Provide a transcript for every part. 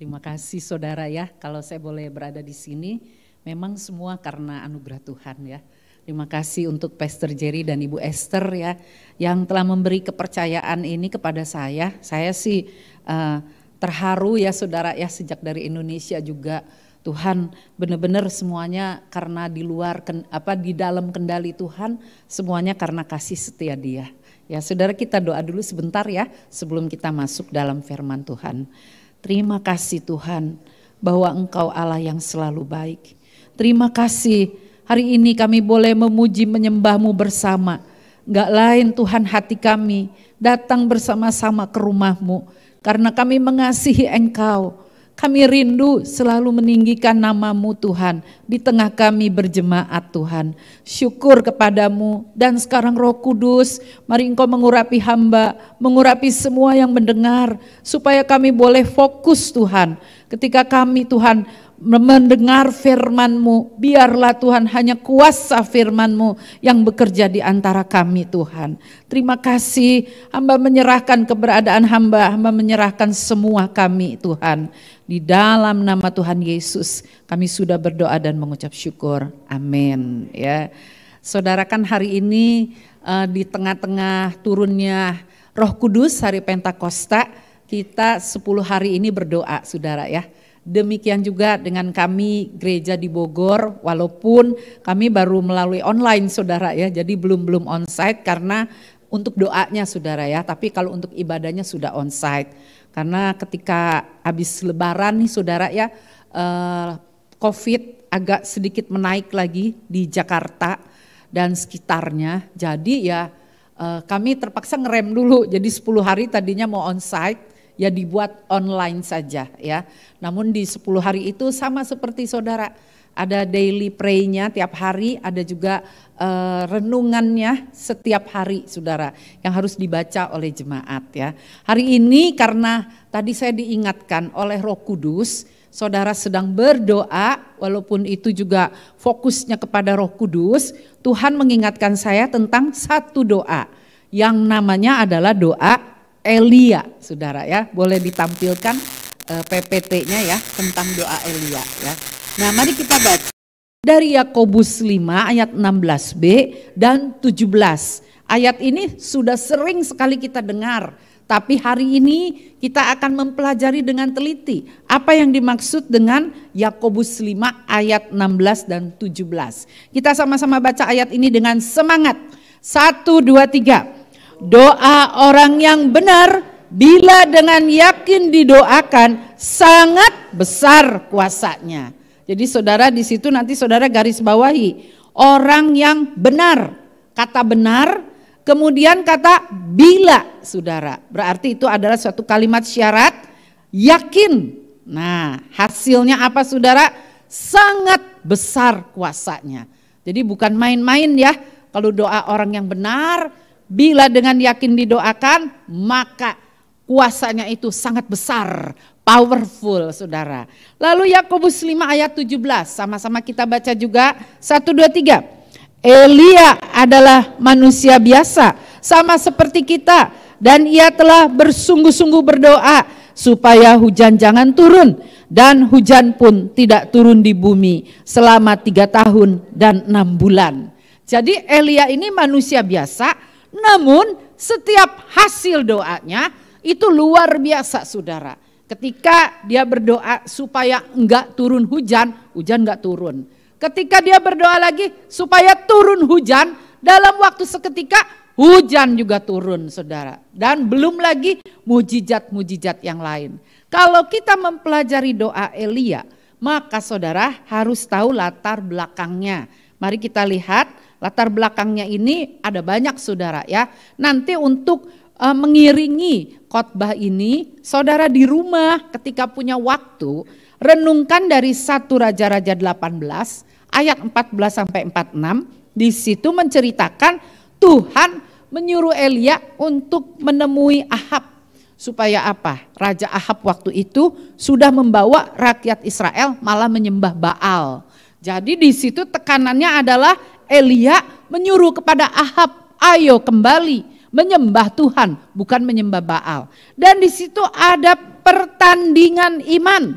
Terima kasih saudara ya, kalau saya boleh berada di sini, memang semua karena anugerah Tuhan ya. Terima kasih untuk Pastor Jerry dan Ibu Esther ya, yang telah memberi kepercayaan ini kepada saya. Saya sih terharu ya saudara ya, sejak dari Indonesia juga Tuhan benar-benar semuanya karena di dalam kendali Tuhan, semuanya karena kasih setia Dia. Ya saudara, kita doa dulu sebentar ya sebelum kita masuk dalam firman Tuhan. Terima kasih Tuhan bahwa Engkau Allah yang selalu baik. Terima kasih hari ini kami boleh memuji menyembah-Mu bersama. Enggak lain Tuhan, hati kami datang bersama-sama ke rumah-Mu karena kami mengasihi Engkau. Kami rindu selalu meninggikan nama-Mu Tuhan di tengah kami berjemaat Tuhan. Syukur kepadamu dan sekarang Roh Kudus, mari Engkau mengurapi hamba, mengurapi semua yang mendengar supaya kami boleh fokus Tuhan. Ketika kami Tuhan mendengar firman-Mu, biarlah Tuhan hanya kuasa firman-Mu yang bekerja di antara kami Tuhan. Terima kasih, hamba menyerahkan keberadaan hamba menyerahkan semua kami Tuhan. Di dalam nama Tuhan Yesus kami sudah berdoa dan mengucap syukur. Amin. Ya, saudara, kan hari ini di tengah-tengah turunnya Roh Kudus hari Pentakosta, kita 10 hari ini berdoa saudara ya. Demikian juga dengan kami gereja di Bogor, walaupun kami baru melalui online saudara ya, jadi belum onsite karena untuk doanya saudara ya, tapi kalau untuk ibadahnya sudah onsite. Karena ketika habis lebaran nih saudara ya, COVID agak sedikit menaik lagi di Jakarta dan sekitarnya, jadi ya kami terpaksa ngerem dulu, jadi 10 hari tadinya mau onsite, ya dibuat online saja ya. Namun di 10 hari itu sama seperti saudara, ada daily pray-nya tiap hari, ada juga renungannya setiap hari saudara yang harus dibaca oleh jemaat ya. Hari ini karena tadi saya diingatkan oleh Roh Kudus, saudara sedang berdoa, walaupun itu juga fokusnya kepada Roh Kudus, Tuhan mengingatkan saya tentang satu doa yang namanya adalah doa Elia, saudara ya, boleh ditampilkan PPT-nya ya tentang doa Elia ya. Nah, mari kita baca dari Yakobus 5 ayat 16b dan 17. Ayat ini sudah sering sekali kita dengar, tapi hari ini kita akan mempelajari dengan teliti apa yang dimaksud dengan Yakobus 5 ayat 16 dan 17. Kita sama-sama baca ayat ini dengan semangat. 1, 2, 3. Doa orang yang benar bila dengan yakin didoakan sangat besar kuasanya. Jadi saudara di situ nanti saudara garis bawahi orang yang benar, kata benar, kemudian kata bila saudara. Berarti itu adalah suatu kalimat syarat yakin. Nah, hasilnya apa saudara? Sangat besar kuasanya. Jadi bukan main-main ya. Kalau doa orang yang benar, bila dengan yakin didoakan, maka kuasanya itu sangat besar, powerful saudara. Lalu Yakobus 5 ayat 17, sama-sama kita baca juga. 1, 2, 3. Elia adalah manusia biasa, sama seperti kita, dan ia telah bersungguh-sungguh berdoa supaya hujan jangan turun, dan hujan pun tidak turun di bumi selama 3 tahun dan 6 bulan. Jadi Elia ini manusia biasa, namun setiap hasil doanya itu luar biasa saudara. Ketika dia berdoa supaya enggak turun hujan, hujan enggak turun. Ketika dia berdoa lagi supaya turun hujan, dalam waktu seketika hujan juga turun saudara. Dan belum lagi mujizat-mujizat yang lain. Kalau kita mempelajari doa Elia, maka saudara harus tahu latar belakangnya. Mari kita lihat latar belakangnya ini ada banyak saudara ya. Nanti untuk mengiringi khotbah ini, saudara di rumah ketika punya waktu, renungkan dari 1 Raja-Raja 18 ayat 14 sampai 46. Di situ menceritakan Tuhan menyuruh Elia untuk menemui Ahab. Supaya apa? Raja Ahab waktu itu sudah membawa rakyat Israel malah menyembah Baal. Jadi di situ tekanannya adalah Elia menyuruh kepada Ahab, ayo kembali menyembah Tuhan, bukan menyembah Baal. Dan di situ ada pertandingan iman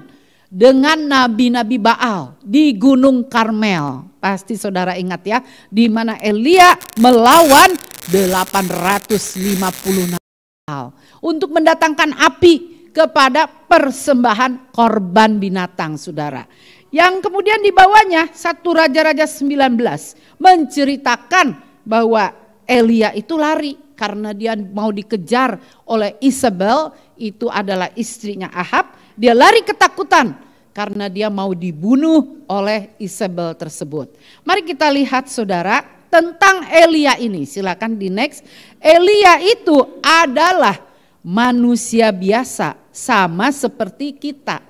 dengan nabi-nabi Baal di Gunung Karmel. Pasti saudara ingat ya, di mana Elia melawan 850 Baal untuk mendatangkan api kepada persembahan korban binatang, saudara. Yang kemudian dibawanya 1 Raja-Raja 19 menceritakan bahwa Elia itu lari karena dia mau dikejar oleh Isabel, itu adalah istrinya Ahab. Dia lari ketakutan karena dia mau dibunuh oleh Isabel tersebut. Mari kita lihat saudara tentang Elia ini, silakan di next. Elia itu adalah manusia biasa sama seperti kita.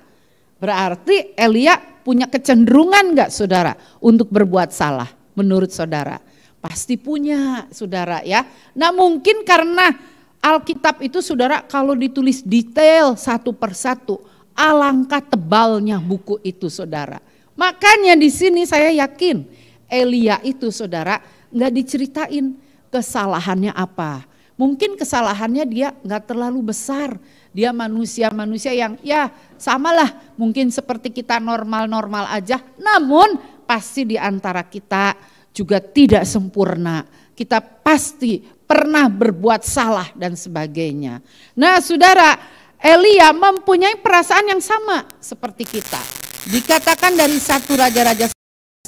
Berarti Elia punya kecenderungan enggak saudara untuk berbuat salah menurut saudara? Pasti punya saudara ya. Nah mungkin karena Alkitab itu saudara kalau ditulis detail satu persatu, alangkah tebalnya buku itu saudara. Makanya di sini saya yakin Elia itu saudara nggak diceritain kesalahannya apa. Mungkin kesalahannya dia nggak terlalu besar. Dia manusia-manusia yang ya samalah mungkin seperti kita normal-normal aja. Namun pasti di antara kita juga tidak sempurna. Kita pasti pernah berbuat salah dan sebagainya. Nah saudara, Elia mempunyai perasaan yang sama seperti kita. Dikatakan dari 1 Raja-Raja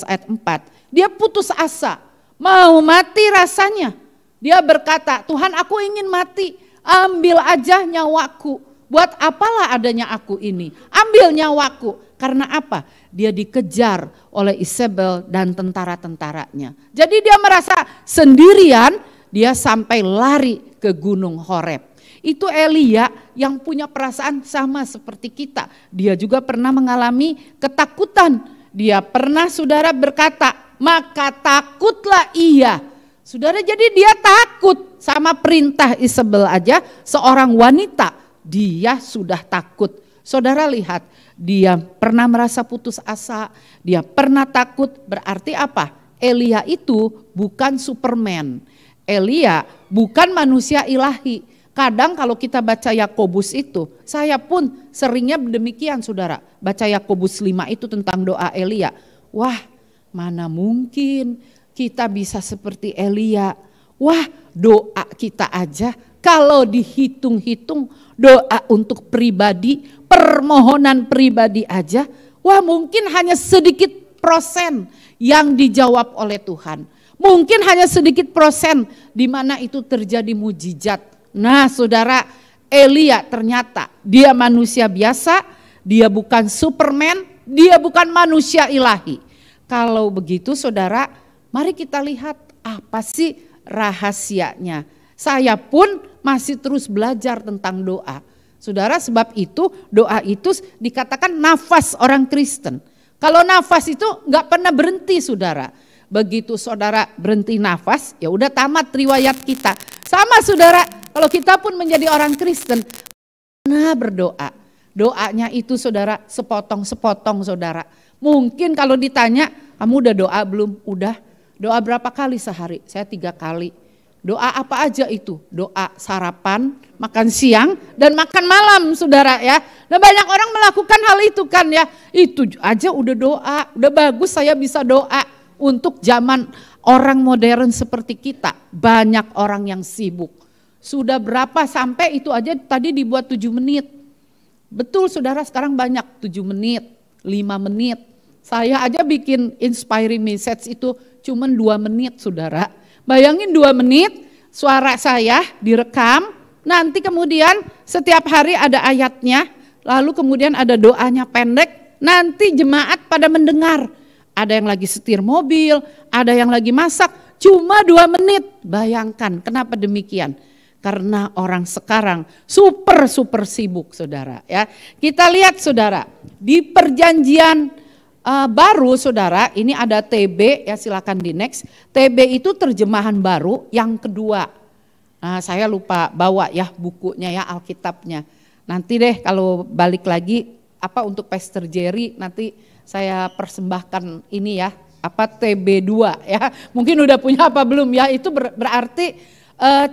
ayat 4, dia putus asa, mau mati rasanya. Dia berkata, Tuhan aku ingin mati, ambil aja nyawaku. Buat apalah adanya aku ini, ambil nyawaku. Karena apa? Dia dikejar oleh Isabel dan tentara-tentaranya. Jadi dia merasa sendirian, dia sampai lari ke Gunung Horeb. Itu Elia yang punya perasaan sama seperti kita. Dia juga pernah mengalami ketakutan. Dia pernah saudara berkata, maka takutlah ia. Saudara jadi dia takut sama perintah Isabel aja, seorang wanita, dia sudah takut. Saudara lihat, dia pernah merasa putus asa, dia pernah takut, berarti apa? Elia itu bukan Superman. Elia bukan manusia ilahi. Kadang kalau kita baca Yakobus itu, saya pun seringnya demikian saudara. Baca Yakobus 5 itu tentang doa Elia. Wah, mana mungkin kita bisa seperti Elia. Wah, doa kita aja kalau dihitung-hitung doa untuk pribadi, permohonan pribadi aja, wah mungkin hanya sedikit persen yang dijawab oleh Tuhan. Mungkin hanya sedikit persen di mana itu terjadi mujizat. Nah saudara, Elia ternyata dia manusia biasa, dia bukan Superman, dia bukan manusia ilahi. Kalau begitu saudara, mari kita lihat apa sih rahasianya. Saya pun masih terus belajar tentang doa. Saudara, sebab itu doa itu dikatakan nafas orang Kristen. Kalau nafas itu nggak pernah berhenti saudara. Begitu saudara berhenti nafas, ya udah tamat riwayat kita. Sama saudara, kalau kita pun menjadi orang Kristen, nah berdoa. Doanya itu saudara sepotong-sepotong saudara. Mungkin kalau ditanya, kamu udah doa belum? Udah. Doa berapa kali sehari? Saya 3 kali. Doa apa aja itu? Doa sarapan, makan siang, dan makan malam saudara ya. Nah banyak orang melakukan hal itu kan ya. Itu aja udah doa, udah bagus saya bisa doa. Untuk zaman orang modern seperti kita, banyak orang yang sibuk. Sudah berapa sampai itu aja tadi dibuat 7 menit. Betul saudara, sekarang banyak 7 menit, 5 menit. Saya aja bikin inspiring message itu cuman 2 menit saudara. Bayangin 2 menit suara saya direkam, nanti kemudian setiap hari ada ayatnya, lalu kemudian ada doanya pendek, nanti jemaat pada mendengar. Ada yang lagi setir mobil, ada yang lagi masak, cuma 2 menit. Bayangkan kenapa demikian? Karena orang sekarang super sibuk saudara ya. Kita lihat saudara, di perjanjian baru saudara, ini ada TB ya, silakan di next. TB itu terjemahan baru yang kedua. Nah, saya lupa bawa ya bukunya ya, Alkitabnya. Nanti deh kalau balik lagi untuk Pastor Jerry nanti saya persembahkan ini ya, TB2 ya. Mungkin udah punya apa belum ya, itu berarti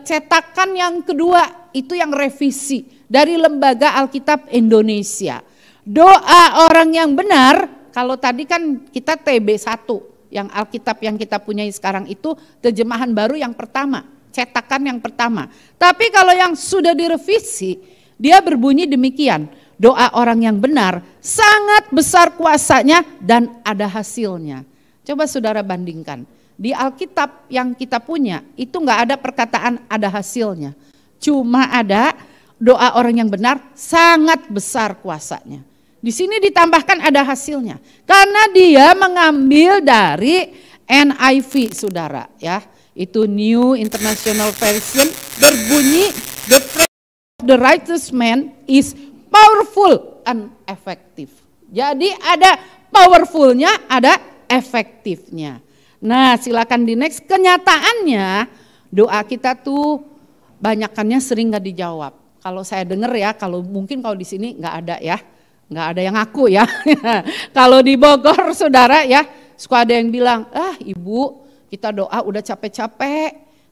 cetakan yang kedua itu yang revisi dari Lembaga Alkitab Indonesia. Doa orang yang benar, kalau tadi kan kita TB1, yang Alkitab yang kita punyai sekarang itu terjemahan baru yang pertama, cetakan yang pertama. Tapi kalau yang sudah direvisi, dia berbunyi demikian, doa orang yang benar sangat besar kuasanya dan ada hasilnya. Coba saudara bandingkan. Di Alkitab yang kita punya itu nggak ada perkataan ada hasilnya. Cuma ada doa orang yang benar sangat besar kuasanya. Di sini ditambahkan ada hasilnya. Karena dia mengambil dari NIV saudara ya. Itu New International Version berbunyi the prayer of the righteous man is powerful and effective. Jadi ada powerfulnya, ada efektifnya. Nah silakan di next. Kenyataannya doa kita tuh banyakannya sering gak dijawab. Kalau saya dengar ya, kalau mungkin kalau di sini nggak ada ya, nggak ada yang ngaku ya. Kalau di Bogor saudara ya, suka ada yang bilang, ibu kita doa udah capek-capek,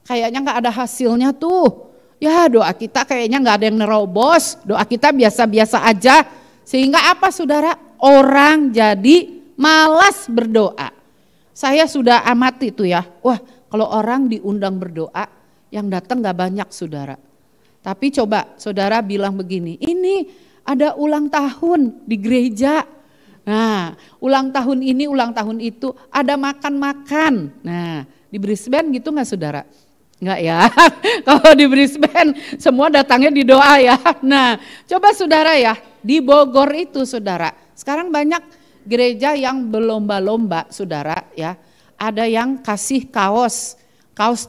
kayaknya nggak ada hasilnya tuh. Ya doa kita kayaknya nggak ada yang nerobos, doa kita biasa-biasa aja. Sehingga apa saudara? Orang jadi malas berdoa. Saya sudah amati itu ya, wah kalau orang diundang berdoa yang datang gak banyak saudara. Tapi coba saudara bilang begini, ini ada ulang tahun di gereja. Nah ulang tahun ini, ulang tahun itu, ada makan-makan. Nah di Brisbane gitu gak saudara? Enggak ya, kalau di Brisbane semua datangnya di doa ya. Nah coba saudara ya, di Bogor itu saudara, sekarang banyak gereja yang berlomba-lomba saudara ya, ada yang kasih kaos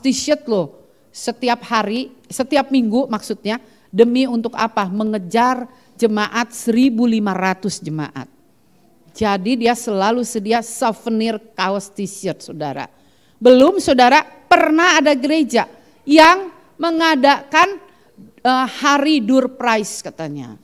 t-shirt loh setiap hari, setiap minggu maksudnya, demi untuk apa? Mengejar jemaat 1.500 jemaat. Jadi dia selalu sedia souvenir kaos t-shirt saudara. Belum saudara, pernah ada gereja yang mengadakan hari door prize katanya.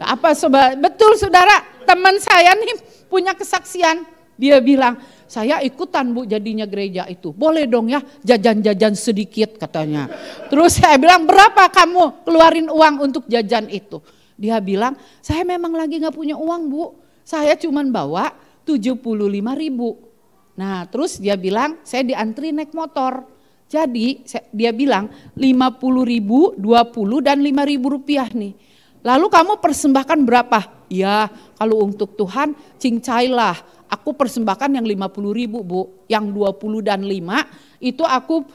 Apa sobat? Betul saudara, teman saya nih punya kesaksian, dia bilang, saya ikutan bu jadinya gereja itu, boleh dong ya jajan-jajan sedikit katanya. Terus saya bilang, berapa kamu keluarin uang untuk jajan itu? Dia bilang, saya memang lagi gak punya uang bu, saya cuman bawa 75.000. Nah terus dia bilang, saya diantri naik motor. Jadi dia bilang 50.000, 20 dan 5.000 rupiah nih. Lalu kamu persembahkan berapa? Ya kalau untuk Tuhan cincailah, aku persembahkan yang 50.000 bu, yang 20 dan 5 itu aku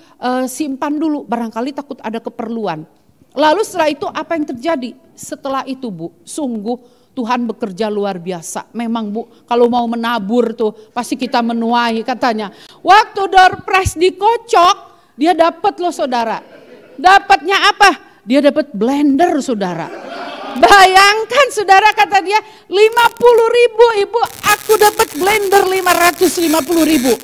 simpan dulu, barangkali takut ada keperluan. Lalu setelah itu apa yang terjadi? Setelah itu bu, sungguh Tuhan bekerja luar biasa. Memang bu, kalau mau menabur tuh pasti kita menuai katanya. Waktu door prize dikocok, dia dapat loh saudara. Dapatnya apa? Dia dapat blender saudara. Bayangkan saudara, kata dia 50.000 ibu, aku dapat blender 550.000.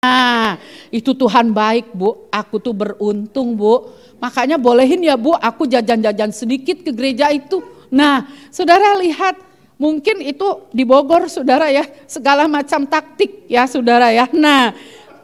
Nah itu Tuhan baik bu, aku tuh beruntung bu. Makanya bolehin ya bu, aku jajan-jajan sedikit ke gereja itu. Nah saudara lihat, mungkin itu di Bogor saudara ya, segala macam taktik ya saudara ya. Nah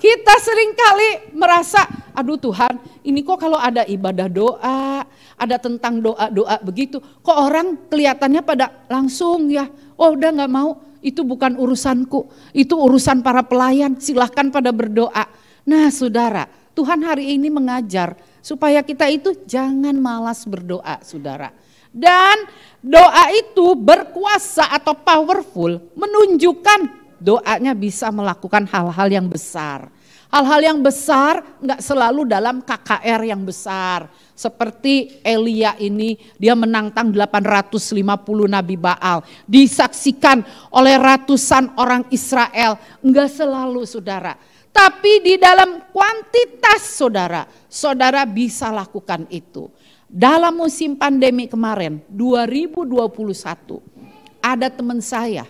kita seringkali merasa, aduh Tuhan ini kok kalau ada ibadah doa, ada tentang doa-doa begitu, kok orang kelihatannya pada langsung ya, oh udah gak mau, itu bukan urusanku, itu urusan para pelayan, silahkan pada berdoa. Nah saudara, Tuhan hari ini mengajar supaya kita itu jangan malas berdoa saudara. Dan doa itu berkuasa atau powerful, menunjukkan doanya bisa melakukan hal-hal yang besar. Hal-hal yang besar nggak selalu dalam KKR yang besar. Seperti Elia ini, dia menantang 850 Nabi Baal. Disaksikan oleh ratusan orang Israel. Nggak selalu saudara. Tapi di dalam kuantitas saudara, saudara bisa lakukan itu. Dalam musim pandemi kemarin, 2021, ada teman saya,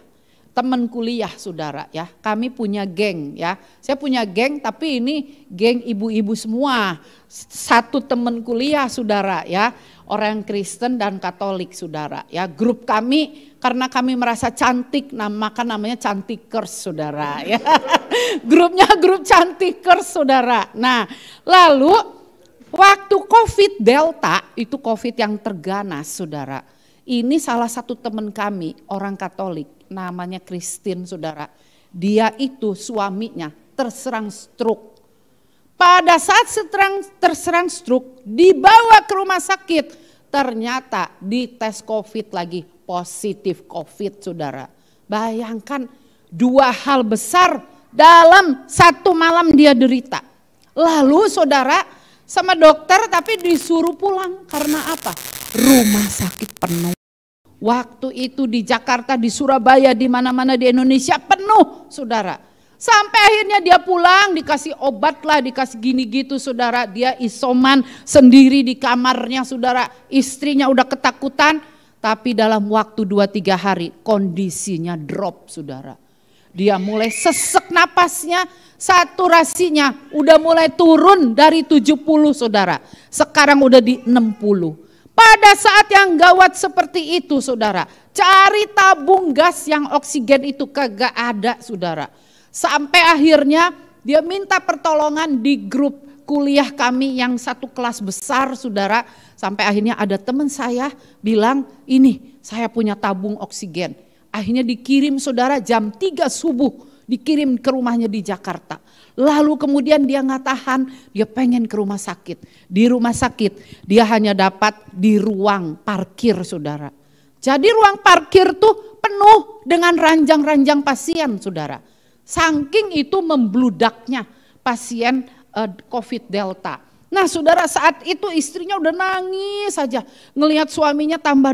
teman kuliah saudara ya, kami punya geng ya, saya punya geng tapi ini geng ibu-ibu semua, satu teman kuliah saudara ya, orang Kristen dan Katolik saudara ya, grup kami karena kami merasa cantik, maka namanya Cantikers saudara ya, grupnya grup Cantikers saudara. Nah lalu waktu COVID Delta, itu COVID yang terganas saudara. Ini salah satu teman kami, orang Katolik, namanya Christine saudara. Dia itu suaminya terserang stroke. Pada saat terserang stroke, dibawa ke rumah sakit. Ternyata dites COVID lagi, positif COVID saudara. Bayangkan 2 hal besar dalam 1 malam dia derita. Lalu saudara sama dokter tapi disuruh pulang karena apa? Rumah sakit penuh. Waktu itu di Jakarta, di Surabaya, di mana-mana di Indonesia penuh saudara. Sampai akhirnya dia pulang, dikasih obat lah, dikasih gini gitu saudara. Dia isoman sendiri di kamarnya saudara. Istrinya udah ketakutan, tapi dalam waktu 2-3 hari kondisinya drop saudara. Dia mulai sesek napasnya, saturasinya udah mulai turun dari 70 saudara. Sekarang udah di 60. Pada saat yang gawat seperti itu saudara, cari tabung gas yang oksigen itu kagak ada saudara. Sampai akhirnya dia minta pertolongan di grup kuliah kami yang satu kelas besar saudara. Sampai akhirnya ada teman saya bilang, ini saya punya tabung oksigen. Akhirnya dikirim saudara jam 3 subuh, dikirim ke rumahnya di Jakarta. Lalu kemudian dia nggak tahan, dia pengen ke rumah sakit. Di rumah sakit dia hanya dapat di ruang parkir saudara. Jadi ruang parkir tuh penuh dengan ranjang-ranjang pasien saudara. Saking itu membludaknya pasien COVID Delta. Nah saudara, saat itu istrinya udah nangis saja. Ngelihat suaminya tambah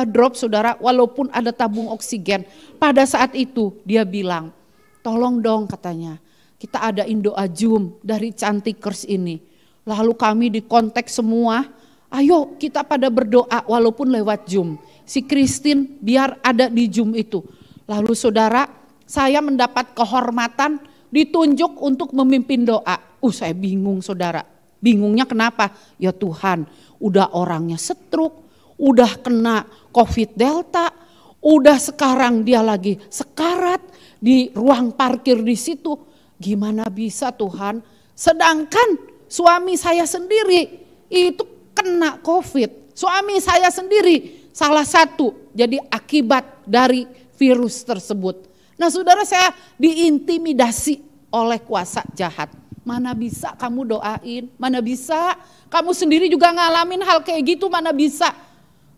drop saudara, walaupun ada tabung oksigen. Pada saat itu dia bilang, tolong dong katanya, kita adain doa Zoom dari Cantikers ini. Lalu kami dikontak semua, ayo kita pada berdoa walaupun lewat Zoom. Si Christine biar ada di Zoom itu. Lalu saudara, saya mendapat kehormatan ditunjuk untuk memimpin doa. Saya bingung saudara. Bingungnya kenapa? Ya Tuhan, udah orangnya stroke, udah kena COVID Delta, udah sekarang dia lagi sekarat di ruang parkir di situ. Gimana bisa Tuhan? Sedangkan suami saya sendiri itu kena COVID. Suami saya sendiri salah satu jadi akibat dari virus tersebut. Nah saudara, saya diintimidasi oleh kuasa jahat. Mana bisa kamu doain, mana bisa kamu sendiri juga ngalamin hal kayak gitu, mana bisa.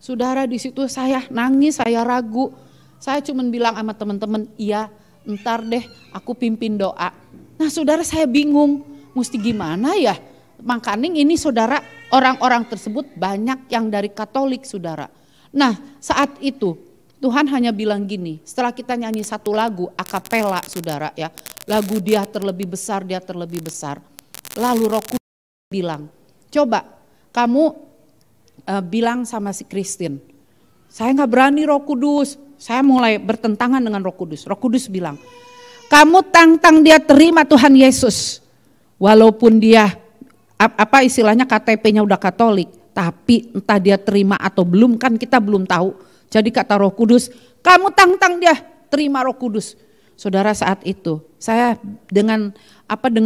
Saudara, di situ saya nangis, saya ragu. Saya cuma bilang sama teman-teman, iya ntar deh aku pimpin doa. Nah saudara, saya bingung mesti gimana ya. Makanya ini saudara, orang-orang tersebut banyak yang dari Katolik saudara. Nah saat itu Tuhan hanya bilang gini, setelah kita nyanyi satu lagu akapela saudara ya, lagu dia terlebih besar, dia terlebih besar. Lalu Roh Kudus bilang, coba kamu bilang sama si Christine, saya gak berani Roh Kudus. Saya mulai bertentangan dengan Roh Kudus. Roh Kudus bilang, kamu tantang dia terima Tuhan Yesus. Walaupun dia apa istilahnya KTP-nya udah Katolik, tapi entah dia terima atau belum kan kita belum tahu. Jadi kata Roh Kudus, kamu tantang dia terima Roh Kudus. Saudara, saat itu saya dengan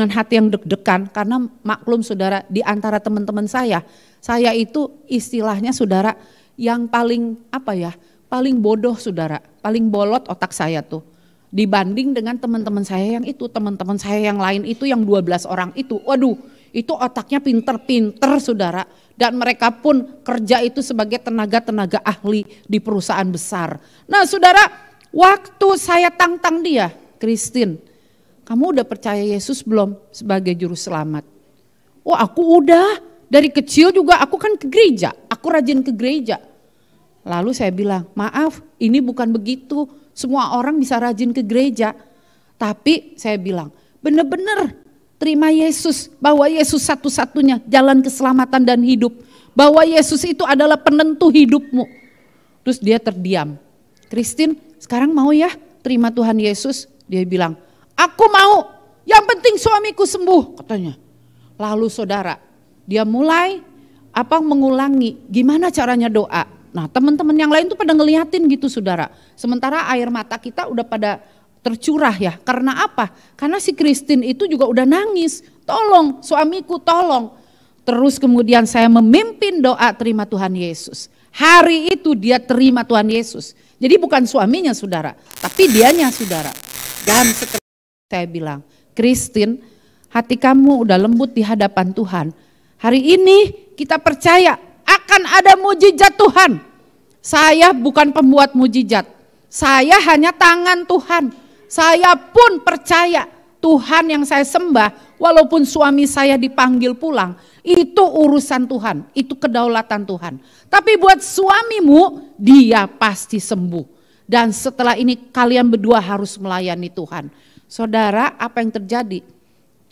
hati yang deg-degan karena maklum saudara, di antara teman-teman saya itu istilahnya saudara yang paling paling bodoh saudara, paling bolot otak saya tuh. Dibanding dengan teman-teman saya yang itu, teman-teman saya yang lain itu yang 12 orang itu, waduh itu otaknya pinter-pinter saudara. Dan mereka pun kerja itu sebagai tenaga-tenaga ahli di perusahaan besar. Nah saudara, waktu saya tantang dia, Christine, kamu udah percaya Yesus belum sebagai juru selamat? Oh aku udah, dari kecil juga aku kan ke gereja, aku rajin ke gereja. Lalu saya bilang, maaf ini bukan begitu, semua orang bisa rajin ke gereja. Tapi saya bilang, bener-bener terima Yesus, bahwa Yesus satu-satunya jalan keselamatan dan hidup. Bahwa Yesus itu adalah penentu hidupmu. Terus dia terdiam. Christine, sekarang mau ya terima Tuhan Yesus? Dia bilang, aku mau, yang penting suamiku sembuh katanya. Lalu saudara, dia mulai mengulangi gimana caranya doa. Nah teman-teman yang lain tuh pada ngeliatin gitu saudara. Sementara air mata kita udah pada tercurah ya, karena apa? Karena si Christine itu juga udah nangis, tolong suamiku tolong. Terus kemudian saya memimpin doa terima Tuhan Yesus. Hari itu dia terima Tuhan Yesus. Jadi bukan suaminya saudara, tapi dianya saudara. Dan setelah saya bilang, Christine, hati kamu udah lembut di hadapan Tuhan. Hari ini kita percaya akan ada mujizat Tuhan. Saya bukan pembuat mujizat, saya hanya tangan Tuhan. Saya pun percaya Tuhan yang saya sembah, walaupun suami saya dipanggil pulang, itu urusan Tuhan, itu kedaulatan Tuhan. Tapi buat suamimu, dia pasti sembuh. Dan setelah ini kalian berdua harus melayani Tuhan. Saudara, apa yang terjadi?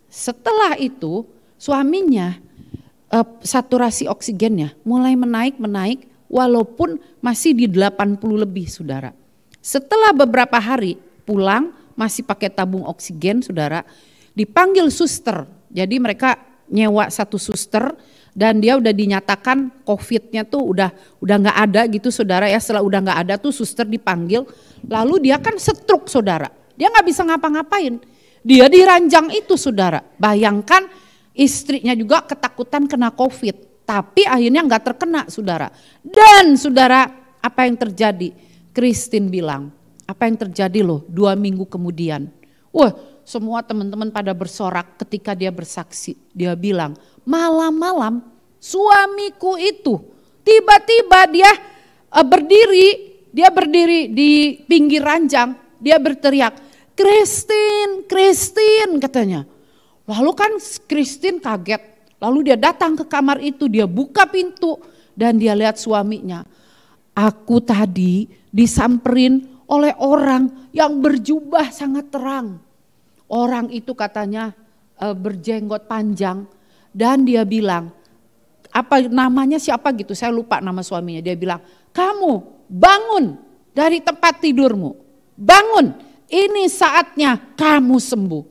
Setelah itu suaminya saturasi oksigennya mulai menaik, walaupun masih di 80 lebih saudara. Setelah beberapa hari pulang masih pakai tabung oksigen saudara, dipanggil suster. Jadi mereka nyewa satu suster dan dia udah dinyatakan COVID-nya tuh udah nggak ada gitu saudara ya. Setelah udah nggak ada tuh suster dipanggil, lalu dia kan stroke saudara. Dia nggak bisa ngapa-ngapain. Dia di ranjang itu saudara. Bayangkan istrinya juga ketakutan kena COVID, tapi akhirnya nggak terkena saudara. Dan saudara, apa yang terjadi? Christine bilang, apa yang terjadi loh 2 minggu kemudian? Wah, semua teman-teman pada bersorak ketika dia bersaksi. Dia bilang, malam-malam suamiku itu tiba-tiba dia berdiri di pinggir ranjang, dia berteriak, Christine, Christine katanya. Lalu kan Christine kaget, lalu dia datang ke kamar itu, dia buka pintu dan dia lihat suaminya. Aku tadi disamperin oleh orang yang berjubah sangat terang. Orang itu katanya berjenggot panjang dan dia bilang, apa namanya siapa gitu, saya lupa nama suaminya. Dia bilang, kamu bangun dari tempat tidurmu, bangun, ini saatnya kamu sembuh.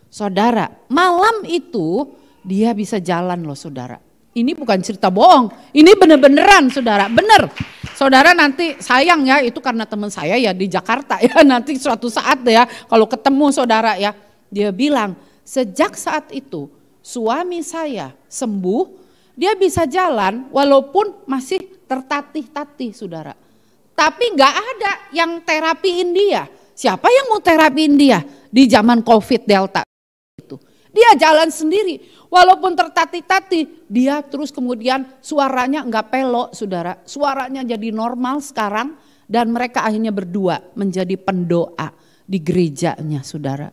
Saudara, malam itu dia bisa jalan loh saudara. Ini bukan cerita bohong, ini bener-beneran saudara, bener. Saudara nanti sayang ya, itu karena teman saya ya di Jakarta ya, nanti suatu saat ya kalau ketemu saudara ya. Dia bilang sejak saat itu suami saya sembuh, dia bisa jalan walaupun masih tertatih-tatih saudara. Tapi gak ada yang terapiin dia. Siapa yang mau terapiin dia di zaman COVID Delta itu? Dia jalan sendiri, walaupun tertatih-tatih, dia terus kemudian suaranya enggak pelok saudara, suaranya jadi normal sekarang dan mereka akhirnya berdua menjadi pendoa di gerejanya saudara.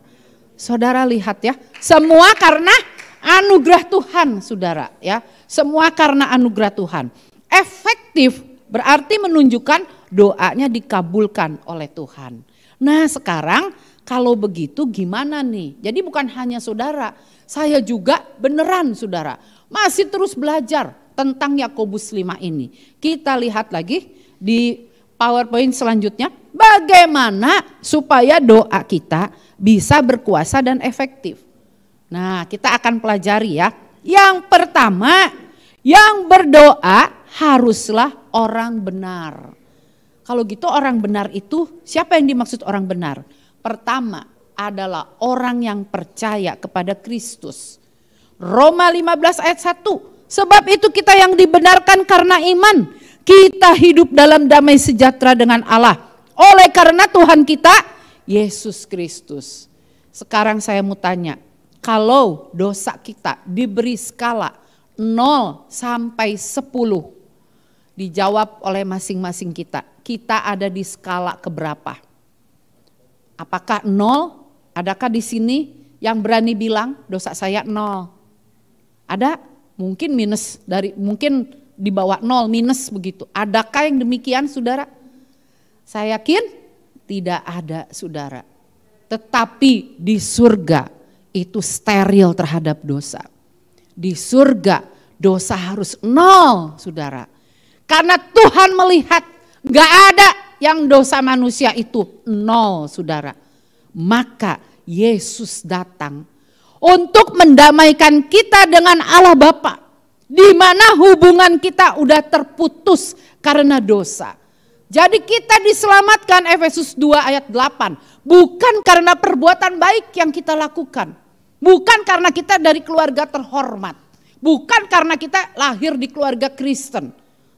Saudara lihat ya, semua karena anugerah Tuhan saudara ya, semua karena anugerah Tuhan. Efektif berarti menunjukkan doanya dikabulkan oleh Tuhan. Nah sekarang kalau begitu gimana nih? Jadi bukan hanya saudara, saya juga beneran saudara masih terus belajar tentang Yakobus 5 ini. Kita lihat lagi di PowerPoint selanjutnya bagaimana supaya doa kita bisa berkuasa dan efektif. Nah kita akan pelajari ya. Yang pertama, yang berdoa haruslah orang benar. Kalau gitu orang benar itu siapa yang dimaksud orang benar? Pertama adalah orang yang percaya kepada Kristus. Roma 15 ayat 1. Sebab itu kita yang dibenarkan karena iman, kita hidup dalam damai sejahtera dengan Allah. Oleh karena Tuhan kita Yesus Kristus. Sekarang saya mau tanya, kalau dosa kita diberi skala 0 sampai 10, dijawab oleh masing-masing kita. Kita ada di skala keberapa? Apakah 0? Adakah di sini yang berani bilang dosa saya 0? Ada? Mungkin minus mungkin di bawah 0 minus begitu. Adakah yang demikian saudara? Saya yakin tidak ada saudara. Tetapi di surga itu steril terhadap dosa. Di surga dosa harus 0 saudara. Karena Tuhan melihat gak ada yang dosa manusia itu 0 saudara. Maka Yesus datang untuk mendamaikan kita dengan Allah Bapa, di mana hubungan kita udah terputus karena dosa. Jadi kita diselamatkan Efesus 2 ayat 8. Bukan karena perbuatan baik yang kita lakukan. Bukan karena kita dari keluarga terhormat. Bukan karena kita lahir di keluarga Kristen.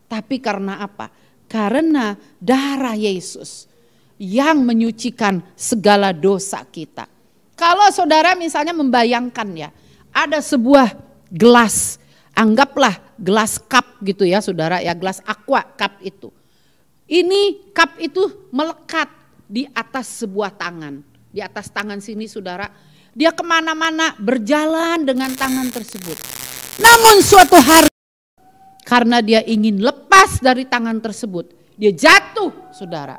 Tapi karena apa? Karena darah Yesus yang menyucikan segala dosa kita. Kalau saudara misalnya membayangkan ya, ada sebuah gelas, anggaplah gelas cup gitu ya saudara ya, gelas aqua cup itu. Ini cup itu melekat di atas sebuah tangan. Di atas tangan sini saudara, dia kemana-mana berjalan dengan tangan tersebut. Namun suatu hari karena dia ingin lepas dari tangan tersebut, dia jatuh saudara.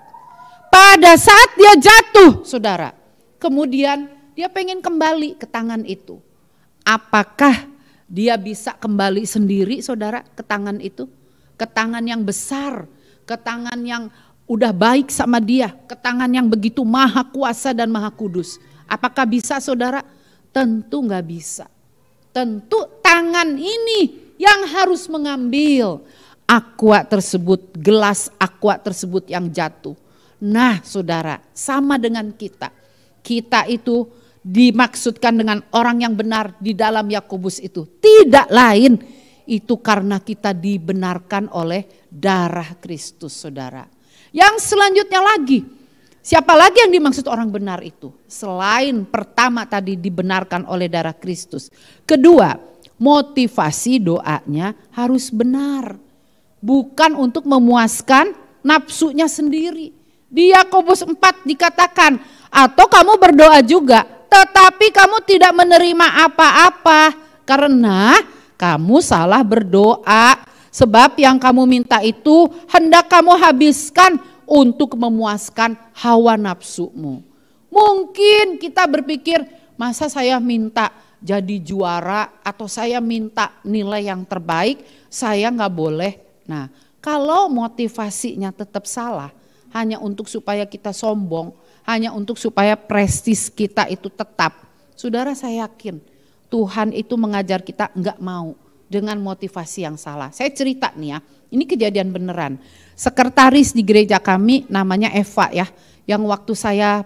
Pada saat dia jatuh saudara, kemudian dia pengen kembali ke tangan itu. Apakah dia bisa kembali sendiri saudara ke tangan itu? Ke tangan yang besar, ke tangan yang udah baik sama dia, ke tangan yang begitu maha kuasa dan maha kudus. Apakah bisa saudara? Tentu gak bisa. Tentu tangan ini yang harus mengambil aqua tersebut, gelas aqua tersebut yang jatuh. Nah saudara, sama dengan kita. Kita itu dimaksudkan dengan orang yang benar di dalam Yakobus itu. Tidak lain, itu karena kita dibenarkan oleh darah Kristus saudara. Yang selanjutnya lagi, siapa lagi yang dimaksud orang benar itu? Selain pertama tadi dibenarkan oleh darah Kristus. Kedua, motivasi doanya harus benar. Bukan untuk memuaskan nafsunya sendiri. Di Yakobus 4 dikatakan, atau kamu berdoa juga, tetapi kamu tidak menerima apa-apa. Karena kamu salah berdoa. Sebab yang kamu minta itu hendak kamu habiskan untuk memuaskan hawa nafsumu. Mungkin kita berpikir, masa saya minta jadi juara atau saya minta nilai yang terbaik, saya nggak boleh. Nah, kalau motivasinya tetap salah, hanya untuk supaya kita sombong, hanya untuk supaya prestis kita itu tetap. Saudara, saya yakin Tuhan itu mengajar kita nggak mau dengan motivasi yang salah. Saya cerita nih ya, ini kejadian beneran. Sekretaris di gereja kami namanya Eva ya, yang waktu saya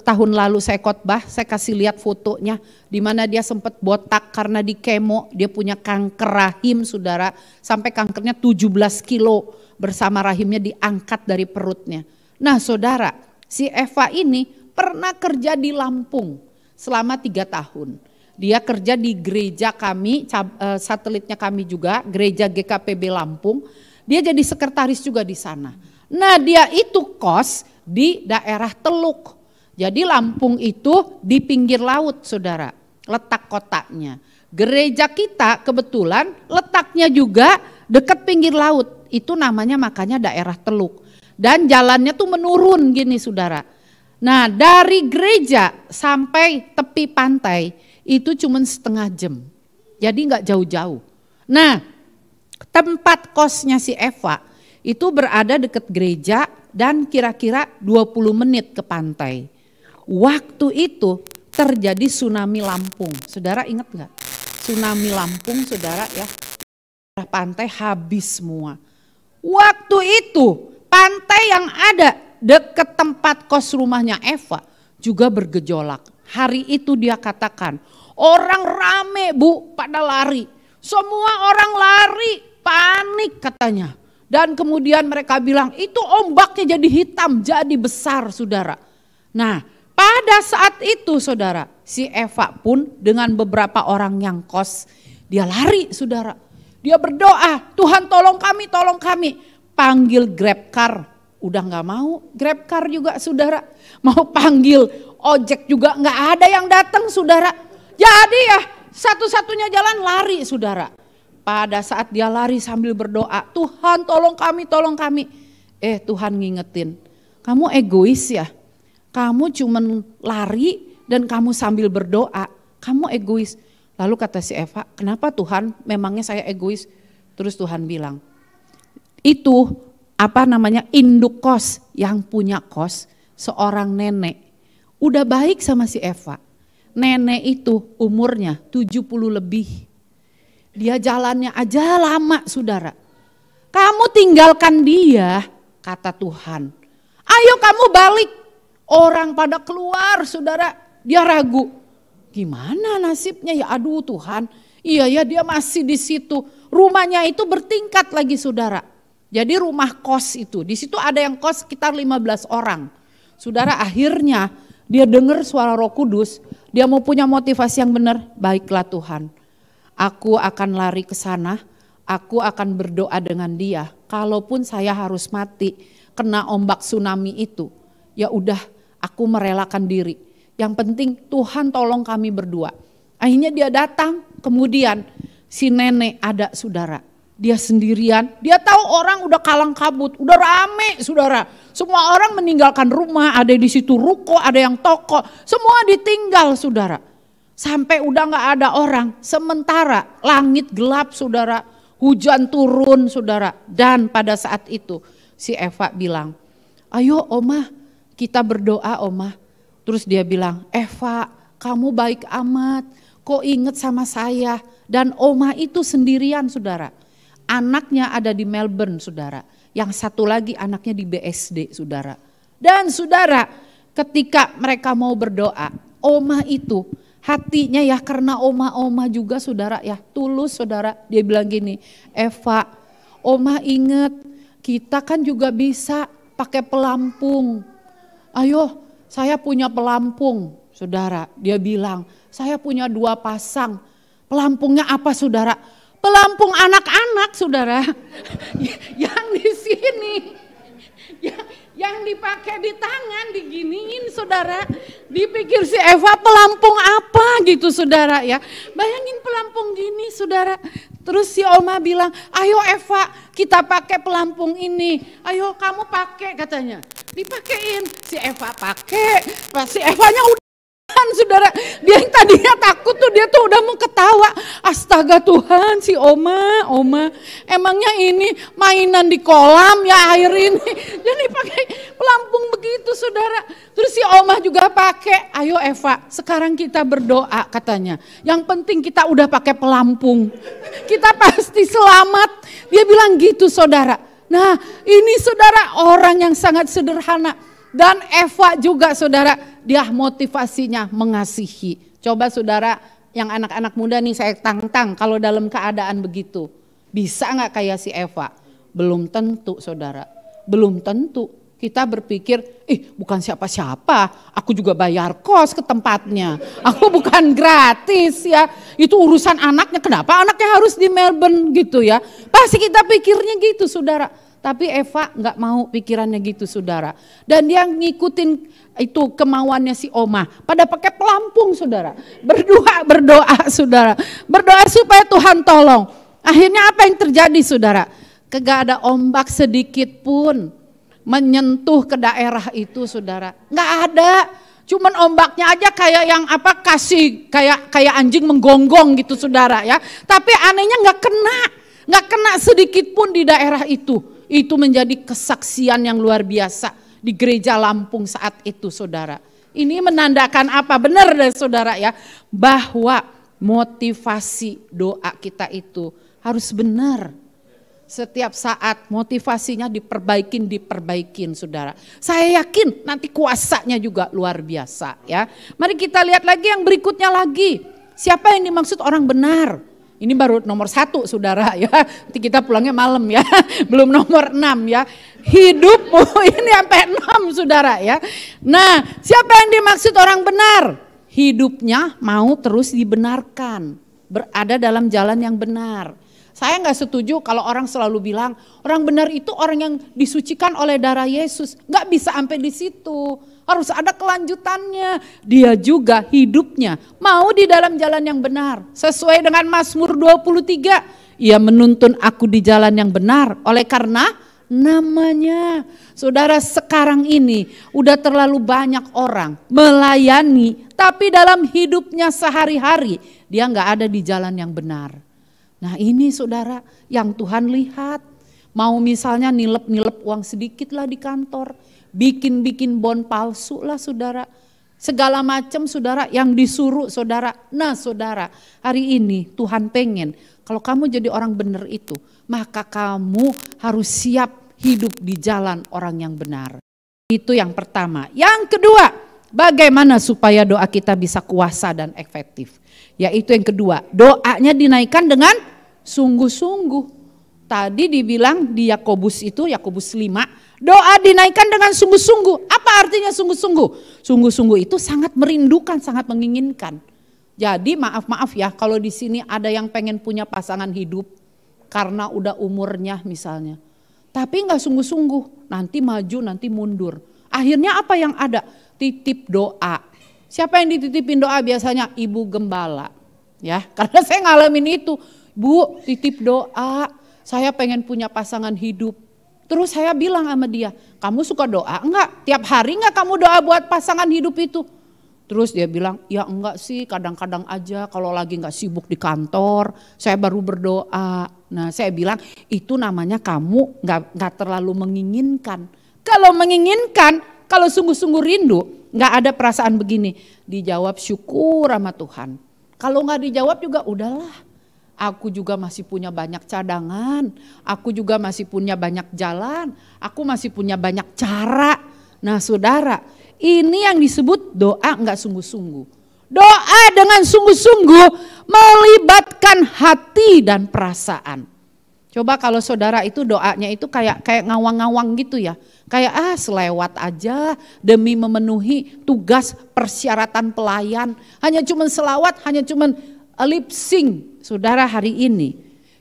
tahun lalu saya khotbah, saya kasih lihat fotonya di mana dia sempat botak karena di kemo, dia punya kanker rahim saudara, sampai kankernya 17 kilo bersama rahimnya diangkat dari perutnya. Nah saudara, si Eva ini pernah kerja di Lampung selama 3 tahun. Dia kerja di gereja kami, satelitnya kami juga, gereja GKPB Lampung. Dia jadi sekretaris juga di sana. Nah dia itu kos di daerah Teluk. Jadi Lampung itu di pinggir laut saudara, letak kotanya. Gereja kita kebetulan letaknya juga dekat pinggir laut. Itu namanya makanya daerah Teluk. Dan jalannya tuh menurun gini saudara. Nah dari gereja sampai tepi pantai itu cuma setengah jam, jadi nggak jauh-jauh. Nah tempat kosnya si Eva itu berada dekat gereja dan kira-kira 20 menit ke pantai. Waktu itu terjadi tsunami Lampung, saudara ingat nggak? Tsunami Lampung saudara ya, pantai habis semua. Waktu itu pantai yang ada dekat tempat kos rumahnya Eva juga bergejolak. Hari itu dia katakan, orang rame bu pada lari. Semua orang lari, panik katanya. Dan kemudian mereka bilang itu ombaknya jadi hitam, jadi besar saudara. Nah pada saat itu saudara, si Eva pun dengan beberapa orang yang kos, dia lari saudara. Dia berdoa, Tuhan tolong kami, tolong kami. Panggil Grab car, udah gak mau Grab car juga saudara. Mau panggil ojek juga gak ada yang datang saudara. Jadi ya satu-satunya jalan lari saudara. Pada saat dia lari sambil berdoa, Tuhan tolong kami, tolong kami. Tuhan ngingetin, kamu egois ya. Kamu cuman lari dan kamu sambil berdoa, kamu egois. Lalu kata si Eva, kenapa Tuhan, memangnya saya egois? Terus Tuhan bilang, itu induk kos yang punya kos, seorang nenek. Udah baik sama si Eva. Nenek itu umurnya 70 lebih. Dia jalannya aja lama saudara. Kamu tinggalkan dia, kata Tuhan. Ayo kamu balik. Orang pada keluar saudara, dia ragu. Gimana nasibnya ya, aduh Tuhan. Iya ya, dia masih di situ. Rumahnya itu bertingkat lagi saudara. Jadi rumah kos itu, di situ ada yang kos sekitar 15 orang. Saudara, akhirnya dia dengar suara Roh Kudus, dia mau punya motivasi yang benar. Baiklah Tuhan, aku akan lari ke sana, aku akan berdoa dengan dia. Kalaupun saya harus mati kena ombak tsunami itu, ya udah, aku merelakan diri. Yang penting Tuhan tolong kami berdua. Akhirnya dia datang, kemudian si nenek ada saudara. Dia sendirian, dia tahu orang udah kalang kabut, udah rame saudara. Semua orang meninggalkan rumah, ada di situ ruko, ada yang toko, semua ditinggal saudara. Sampai udah gak ada orang, sementara langit gelap saudara, hujan turun saudara. Dan pada saat itu si Eva bilang, ayo Oma kita berdoa Oma. Terus dia bilang, Eva kamu baik amat, kok inget sama saya. Dan Oma itu sendirian saudara. Anaknya ada di Melbourne saudara. Yang satu lagi anaknya di BSD saudara. Dan saudara ketika mereka mau berdoa, Oma itu hatinya ya karena Oma juga saudara ya tulus saudara. Dia bilang gini, Eva Oma inget kita kan juga bisa pakai pelampung. Ayo saya punya pelampung saudara. Dia bilang saya punya 2 pasang. Pelampungnya apa saudara? Pelampung anak-anak saudara, yang di sini, yang dipakai di tangan diginiin saudara. Dipikir si Eva pelampung apa gitu saudara ya. Bayangin pelampung gini saudara. Terus si Oma bilang, ayo Eva kita pakai pelampung ini. Ayo kamu pakai katanya. Dipakein, si Eva pakai, si Evanya udah. Saudara, dia yang tadinya takut tuh dia tuh udah mau ketawa. Astaga Tuhan si Oma, emangnya ini mainan di kolam ya air ini. Jadi pakai pelampung begitu saudara. Terus si Oma juga pakai. Ayo Eva, sekarang kita berdoa katanya. Yang penting kita udah pakai pelampung. Kita pasti selamat. Dia bilang gitu saudara. Nah ini saudara orang yang sangat sederhana. Dan Eva juga saudara, dia motivasinya mengasihi. Coba saudara yang anak-anak muda nih saya tantang kalau dalam keadaan begitu. Bisa gak kayak si Eva? Belum tentu saudara, belum tentu. Kita berpikir, bukan siapa-siapa, aku juga bayar kos ke tempatnya. Aku bukan gratis ya, itu urusan anaknya, kenapa anaknya harus di Melbourne gitu ya. Pasti kita pikirnya gitu saudara. Tapi Eva gak mau pikirannya gitu saudara. Dan dia ngikutin itu kemauannya si Oma. Pada pakai pelampung saudara. Berdoa saudara. Berdoa supaya Tuhan tolong. Akhirnya apa yang terjadi saudara? Kagak ada ombak sedikit pun menyentuh ke daerah itu saudara. Gak ada. Cuman ombaknya aja kayak yang apa kasih kayak anjing menggonggong gitu saudara ya. Tapi anehnya gak kena sedikit pun di daerah itu. Itu menjadi kesaksian yang luar biasa di gereja Lampung saat itu saudara. Ini menandakan apa? Benar deh saudara ya. Bahwa motivasi doa kita itu harus benar. Setiap saat motivasinya diperbaikin saudara. Saya yakin nanti kuasanya juga luar biasa ya. Mari kita lihat lagi yang berikutnya lagi. Siapa yang dimaksud orang benar? Ini baru nomor 1 saudara ya, nanti kita pulangnya malam ya, belum nomor 6 ya. Hidupmu ini sampai 6 saudara ya. Nah siapa yang dimaksud orang benar? Hidupnya mau terus dibenarkan, berada dalam jalan yang benar. Saya gak setuju kalau orang selalu bilang orang benar itu orang yang disucikan oleh darah Yesus. Gak bisa sampai di situ. Harus ada kelanjutannya. Dia juga hidupnya mau di dalam jalan yang benar. Sesuai dengan Mazmur 23. Ia menuntun aku di jalan yang benar. Oleh karena namanya. Saudara sekarang ini udah terlalu banyak orang melayani. Tapi dalam hidupnya sehari-hari dia gak ada di jalan yang benar. Nah ini saudara yang Tuhan lihat. Mau misalnya nilep-nilep uang sedikit lah di kantor. Bikin bon palsu lah saudara. Segala macam saudara yang disuruh saudara. Nah saudara hari ini Tuhan pengen kalau kamu jadi orang benar itu. Maka kamu harus siap hidup di jalan orang yang benar. Itu yang pertama. Yang kedua Bagaimana supaya doa kita bisa kuasa dan efektif? Yaitu yang kedua, doanya dinaikkan dengan sungguh-sungguh. Tadi dibilang di Yakobus itu, Yakobus 5, doa dinaikkan dengan sungguh-sungguh. Apa artinya sungguh-sungguh? Sungguh-sungguh itu sangat merindukan, sangat menginginkan. Jadi maaf ya kalau di sini ada yang pengen punya pasangan hidup karena udah umurnya misalnya. Tapi nggak sungguh-sungguh, nanti maju, nanti mundur. Akhirnya apa yang ada? Titip doa. Siapa yang dititipin doa biasanya? Ibu gembala. Ya, karena saya ngalamin itu. Bu, titip doa. Saya pengen punya pasangan hidup. Terus saya bilang sama dia, kamu suka doa enggak? Tiap hari enggak kamu doa buat pasangan hidup itu? Terus dia bilang, ya enggak sih, kadang-kadang aja kalau lagi enggak sibuk di kantor, saya baru berdoa. Nah saya bilang, itu namanya kamu enggak terlalu menginginkan. Kalau menginginkan, kalau sungguh-sungguh rindu, enggak ada perasaan begini. Dijawab syukur sama Tuhan. Kalau enggak dijawab juga udahlah. Aku juga masih punya banyak cadangan, aku juga masih punya banyak jalan, aku masih punya banyak cara. Nah saudara, ini yang disebut doa enggak sungguh-sungguh. Doa dengan sungguh-sungguh melibatkan hati dan perasaan. Coba kalau saudara itu doanya itu kayak ngawang-ngawang gitu ya. Kayak selewat aja demi memenuhi tugas persyaratan pelayan. Hanya cuman selawat, hanya cuman lip sync. Saudara, hari ini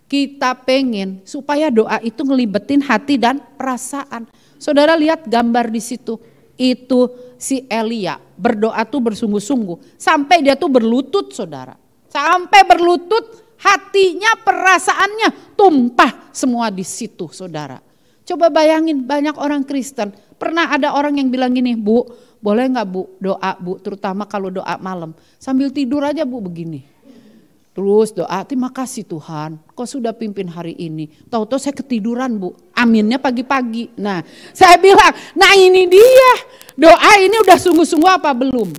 kita pengen supaya doa itu ngelibetin hati dan perasaan. Saudara lihat gambar di situ. Itu si Elia berdoa tuh bersungguh-sungguh. Sampai dia tuh berlutut saudara. Sampai berlutut, hatinya, perasaannya tumpah semua di situ saudara. Coba bayangin banyak orang Kristen. Pernah ada orang yang bilang gini, Bu, boleh gak Bu doa Bu, terutama kalau doa malam. Sambil tidur aja Bu begini. Terus doa, terima kasih Tuhan, kau sudah pimpin hari ini. Tahu-tahu saya ketiduran Bu, aminnya pagi-pagi. Nah saya bilang, nah ini dia, doa ini udah sungguh-sungguh apa belum?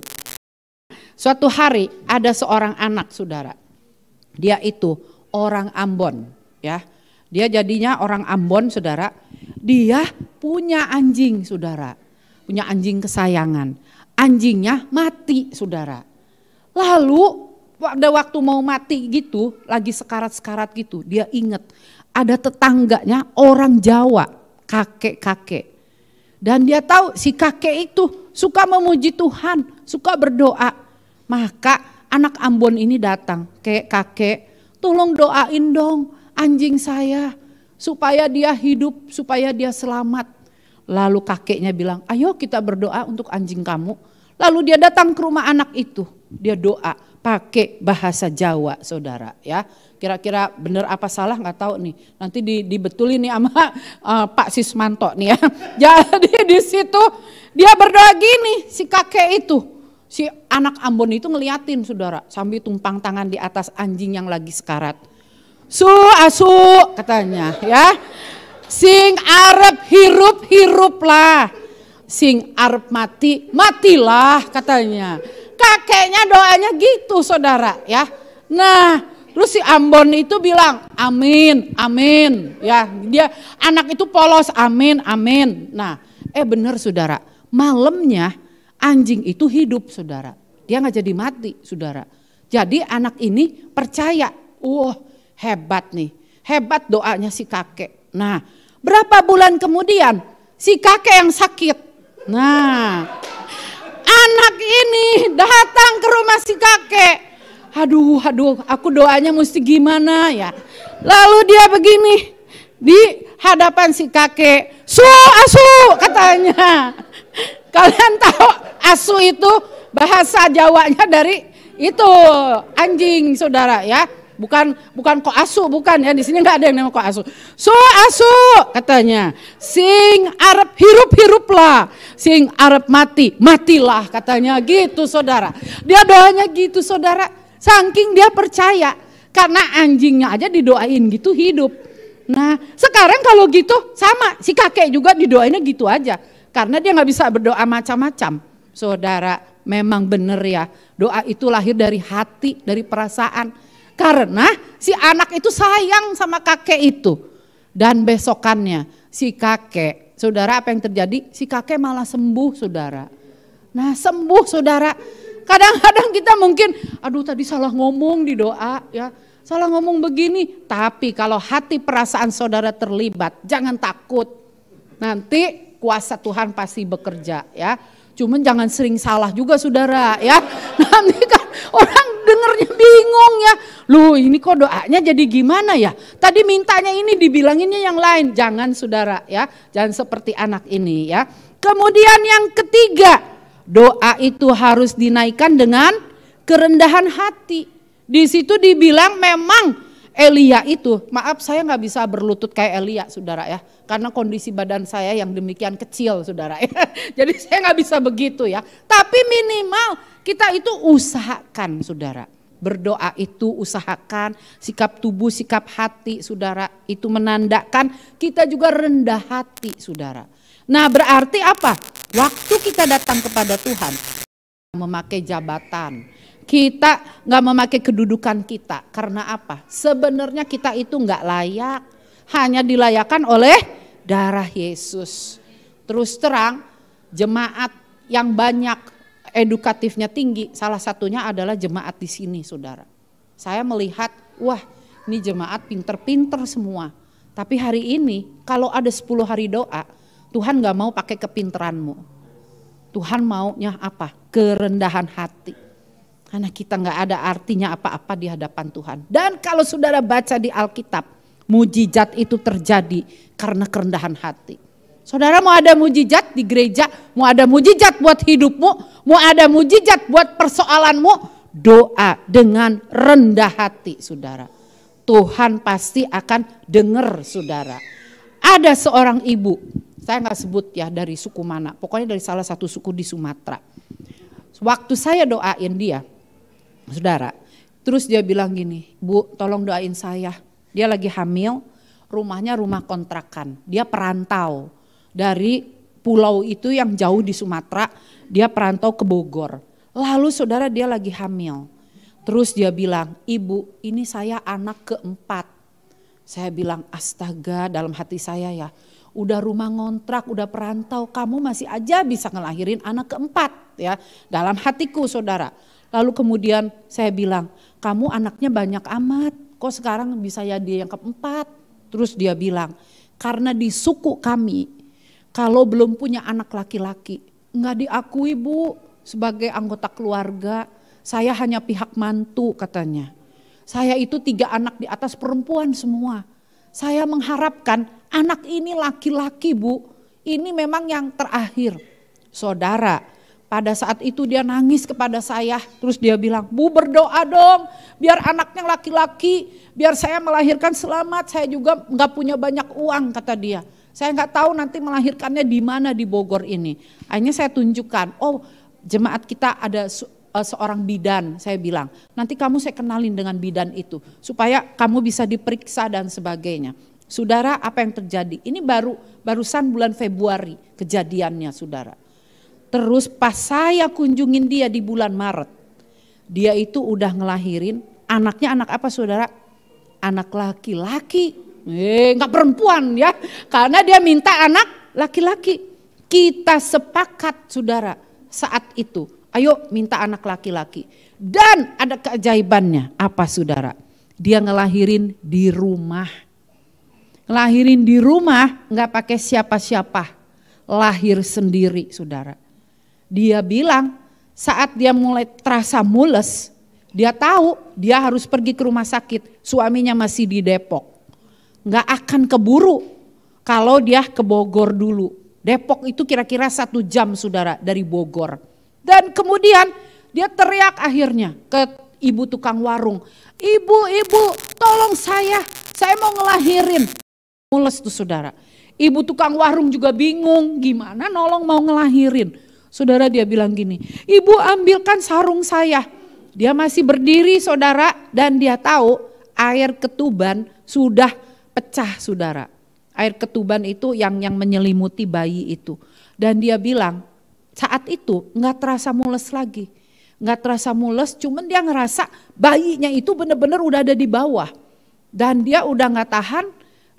Suatu hari ada seorang anak saudara, dia itu orang Ambon ya. Dia jadinya orang Ambon saudara, dia punya anjing saudara, punya anjing kesayangan. Anjingnya mati saudara. Lalu pada waktu mau mati gitu, lagi sekarat-sekarat gitu, dia ingat ada tetangganya orang Jawa, kakek-kakek. Dan dia tahu si kakek itu suka memuji Tuhan, suka berdoa. Maka anak Ambon ini datang, kakek, tolong doain dong anjing saya supaya dia hidup, supaya dia selamat. Lalu kakeknya bilang, ayo kita berdoa untuk anjing kamu. Lalu dia datang ke rumah anak itu, dia doa. Pakai bahasa Jawa saudara ya. Kira-kira benar apa salah nggak tahu nih. Nanti dibetulin nih sama Pak Sismanto nih ya. Jadi di situ dia berdoa gini, si kakek itu. Si anak Ambon itu ngeliatin saudara sambil tumpang tangan di atas anjing yang lagi sekarat. Su asu katanya ya. Sing arep hirup lah. Sing arep mati matilah katanya. Kakeknya doanya gitu saudara ya. Nah terus si Ambon itu bilang amin, amin ya. Dia anak itu polos amin, amin. Nah benar saudara, malamnya anjing itu hidup saudara. Dia gak jadi mati saudara. Jadi anak ini percaya, hebat nih, hebat doanya si kakek. Nah berapa bulan kemudian si kakek yang sakit. Nah anak ini datang ke rumah si kakek. Aduh, aku doanya mesti gimana ya. Lalu dia begini, di hadapan si kakek. Su, asu katanya. Kalian tahu asu itu bahasa Jawanya dari itu anjing saudara ya. Bukan kok asu, bukan ya, di sini nggak ada yang namanya kok asu. So asu katanya, sing arep hirup lah, sing arep matilah katanya gitu saudara. Dia doanya gitu saudara, saking dia percaya karena anjingnya aja didoain gitu hidup. Nah sekarang kalau gitu sama si kakek juga didoainnya gitu aja, karena dia nggak bisa berdoa macam-macam. Saudara memang benar ya, doa itu lahir dari hati, dari perasaan. Karena si anak itu sayang sama kakek itu. Dan besokannya si kakek, saudara apa yang terjadi? Si kakek malah sembuh saudara. Nah sembuh saudara. Kadang-kadang kita mungkin, aduh tadi salah ngomong di doa ya, salah ngomong begini. Tapi kalau hati perasaan saudara terlibat, jangan takut. Nanti kuasa Tuhan pasti bekerja ya. Cuman jangan sering salah juga saudara ya. Nanti kan orang dengernya bingung ya. Loh ini kok doanya jadi gimana ya? Tadi mintanya ini dibilanginnya yang lain. Jangan saudara ya. Jangan seperti anak ini ya. Kemudian yang ketiga, doa itu harus dinaikkan dengan kerendahan hati. Di situ dibilang memang Elia itu, maaf saya nggak bisa berlutut kayak Elia saudara ya. Karena kondisi badan saya yang demikian kecil saudara ya. Jadi saya nggak bisa begitu ya. Tapi minimal kita itu usahakan saudara. Berdoa itu usahakan, sikap tubuh, sikap hati saudara. Itu menandakan kita juga rendah hati saudara. Nah berarti apa? Waktu kita datang kepada Tuhan, memakai jabatan, kita nggak memakai kedudukan kita. Karena apa? Sebenarnya kita itu nggak layak, hanya dilayakkan oleh darah Yesus. Terus terang, jemaat yang banyak edukatifnya tinggi, salah satunya adalah jemaat di sini saudara. Saya melihat, wah ini jemaat pinter-pinter semua. Tapi hari ini kalau ada 10 hari doa, Tuhan gak mau pakai kepinteranmu. Tuhan maunya apa? Kerendahan hati. Karena kita gak ada artinya apa-apa di hadapan Tuhan. Dan kalau saudara baca di Alkitab, mujizat itu terjadi karena kerendahan hati. Saudara mau ada mujizat di gereja, mau ada mujizat buat hidupmu, mau ada mujizat buat persoalanmu, doa dengan rendah hati saudara. Tuhan pasti akan dengar saudara. Ada seorang ibu, saya nggak sebut ya dari suku mana, pokoknya dari salah satu suku di Sumatera. Waktu saya doain dia, saudara, terus dia bilang gini, Bu tolong doain saya. Dia lagi hamil, rumahnya rumah kontrakan, dia perantau. Dari pulau itu yang jauh di Sumatera, dia perantau ke Bogor. Lalu saudara dia lagi hamil. Terus dia bilang, Ibu ini saya anak keempat. Saya bilang astaga dalam hati saya ya. Udah rumah ngontrak, udah perantau, kamu masih aja bisa ngelahirin anak keempat ya. Dalam hatiku saudara. Lalu kemudian saya bilang, kamu anaknya banyak amat, kok sekarang bisa jadi yang keempat. Terus dia bilang, karena di suku kami, kalau belum punya anak laki-laki, nggak diakui Bu sebagai anggota keluarga. Saya hanya pihak mantu katanya. Saya itu 3 anak di atas perempuan semua. Saya mengharapkan anak ini laki-laki Bu. Ini memang yang terakhir. Saudara, pada saat itu dia nangis kepada saya. Terus dia bilang, Bu berdoa dong biar anaknya laki-laki. Biar saya melahirkan selamat. Saya juga nggak punya banyak uang kata dia. Saya nggak tahu nanti melahirkannya di mana di Bogor ini. Akhirnya saya tunjukkan, oh jemaat kita ada seorang bidan. Saya bilang, nanti kamu saya kenalin dengan bidan itu. Supaya kamu bisa diperiksa dan sebagainya. Saudara apa yang terjadi? Ini barusan bulan Februari kejadiannya saudara. Terus pas saya kunjungin dia di bulan Maret. Dia itu udah ngelahirin, anaknya anak apa saudara? Anak laki-laki. Enggak perempuan ya, karena dia minta anak laki-laki. Kita sepakat saudara saat itu, ayo minta anak laki-laki. Dan ada keajaibannya, apa saudara? Dia ngelahirin di rumah. Ngelahirin di rumah enggak pakai siapa-siapa, lahir sendiri saudara. Dia bilang saat dia mulai terasa mules, dia tahu dia harus pergi ke rumah sakit, suaminya masih di Depok. Nggak akan keburu kalau dia ke Bogor dulu. Depok itu kira-kira 1 jam saudara dari Bogor. Dan kemudian dia teriak akhirnya ke ibu tukang warung. Ibu tolong saya mau ngelahirin. Mules tuh saudara. Ibu tukang warung juga bingung gimana nolong mau ngelahirin. Saudara dia bilang gini, Ibu ambilkan sarung saya. Dia masih berdiri saudara dan dia tahu air ketuban sudah pecah saudara. Air ketuban itu yang menyelimuti bayi itu. Dan dia bilang saat itu gak terasa mules lagi. Gak terasa mules, cuman dia ngerasa bayinya itu benar-benar udah ada di bawah. Dan dia udah gak tahan,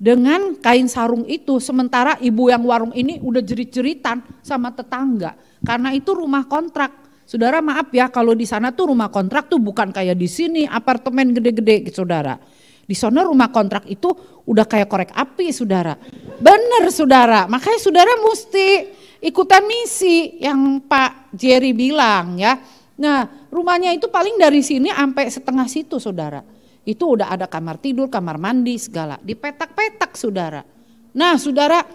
dengan kain sarung itu, sementara ibu yang warung ini udah jerit-jeritan sama tetangga. Karena itu rumah kontrak. Saudara maaf ya, kalau di sana tuh rumah kontrak tuh bukan kayak di sini apartemen gede-gede saudara. Di sana rumah kontrak itu udah kayak korek api saudara. Bener saudara, makanya saudara mesti ikutan misi yang Pak Jerry bilang ya. Nah rumahnya itu paling dari sini sampai setengah situ saudara. Itu udah ada kamar tidur, kamar mandi segala. Dipetak-petak saudara. Nah saudara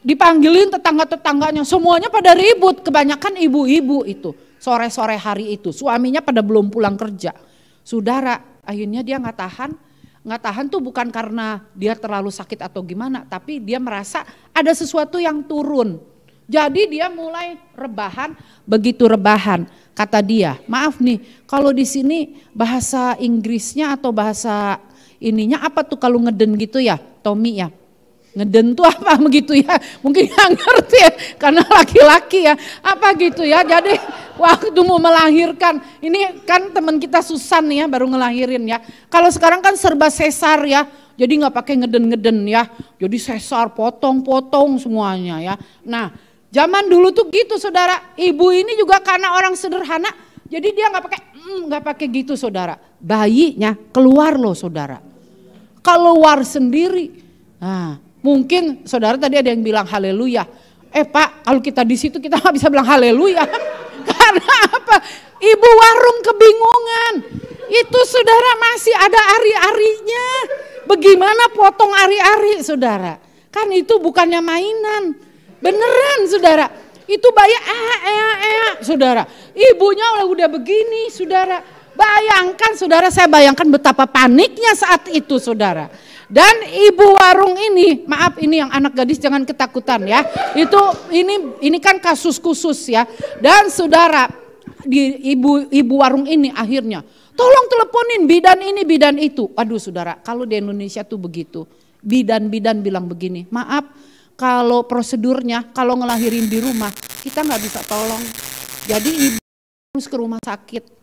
dipanggilin tetangga-tetangganya. Semuanya pada ribut, kebanyakan ibu-ibu itu. Sore-sore hari itu suaminya pada belum pulang kerja. Saudara akhirnya dia nggak tahan. Nggak tahan tuh bukan karena dia terlalu sakit atau gimana, tapi dia merasa ada sesuatu yang turun. Jadi dia mulai rebahan, begitu rebahan kata dia, maaf nih kalau di sini bahasa Inggrisnya atau bahasa ininya apa tuh kalau ngeden gitu ya, Tommy ya. Ngeden tuh apa begitu ya, mungkin nggak ngerti ya karena laki-laki ya, apa gitu ya. Jadi waktu mau melahirkan, ini kan teman kita Susan nih ya baru ngelahirin ya. Kalau sekarang kan serba sesar ya, jadi nggak pakai ngeden-ngeden ya, jadi sesar potong-potong semuanya ya. Nah zaman dulu tuh gitu saudara, ibu ini juga karena orang sederhana, jadi dia nggak pakai gitu saudara. Bayinya keluar loh saudara, keluar sendiri. Nah mungkin saudara tadi ada yang bilang haleluya. Pak kalau kita di situ kita nggak bisa bilang haleluya. Karena apa? Ibu warung kebingungan. Itu saudara masih ada ari-arinya. Bagaimana potong ari-ari saudara? Kan itu bukannya mainan. Beneran saudara. Itu bayi saudara. Ibunya udah begini saudara. Bayangkan saudara, saya bayangkan betapa paniknya saat itu saudara. Dan ibu warung ini, maaf ini yang anak gadis jangan ketakutan ya. Ini kan kasus khusus ya. Dan saudara, di ibu warung ini akhirnya tolong teleponin bidan ini bidan itu. Aduh saudara, kalau di Indonesia tuh begitu. Bidan-bidan bilang begini, maaf kalau prosedurnya kalau ngelahirin di rumah kita nggak bisa tolong. Jadi ibu harus ke rumah sakit.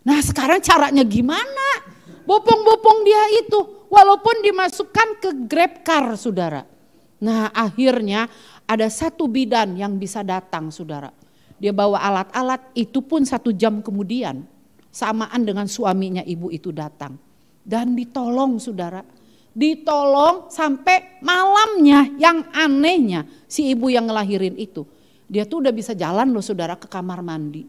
Nah sekarang caranya gimana? Bopong-bopong dia itu, walaupun dimasukkan ke Grab car saudara. Nah akhirnya ada satu bidan yang bisa datang saudara. Dia bawa alat-alat, itu pun 1 jam kemudian. Samaan dengan suaminya ibu itu datang. Dan ditolong saudara. Ditolong sampai malamnya, yang anehnya si ibu yang ngelahirin itu. Dia tuh udah bisa jalan loh saudara ke kamar mandi.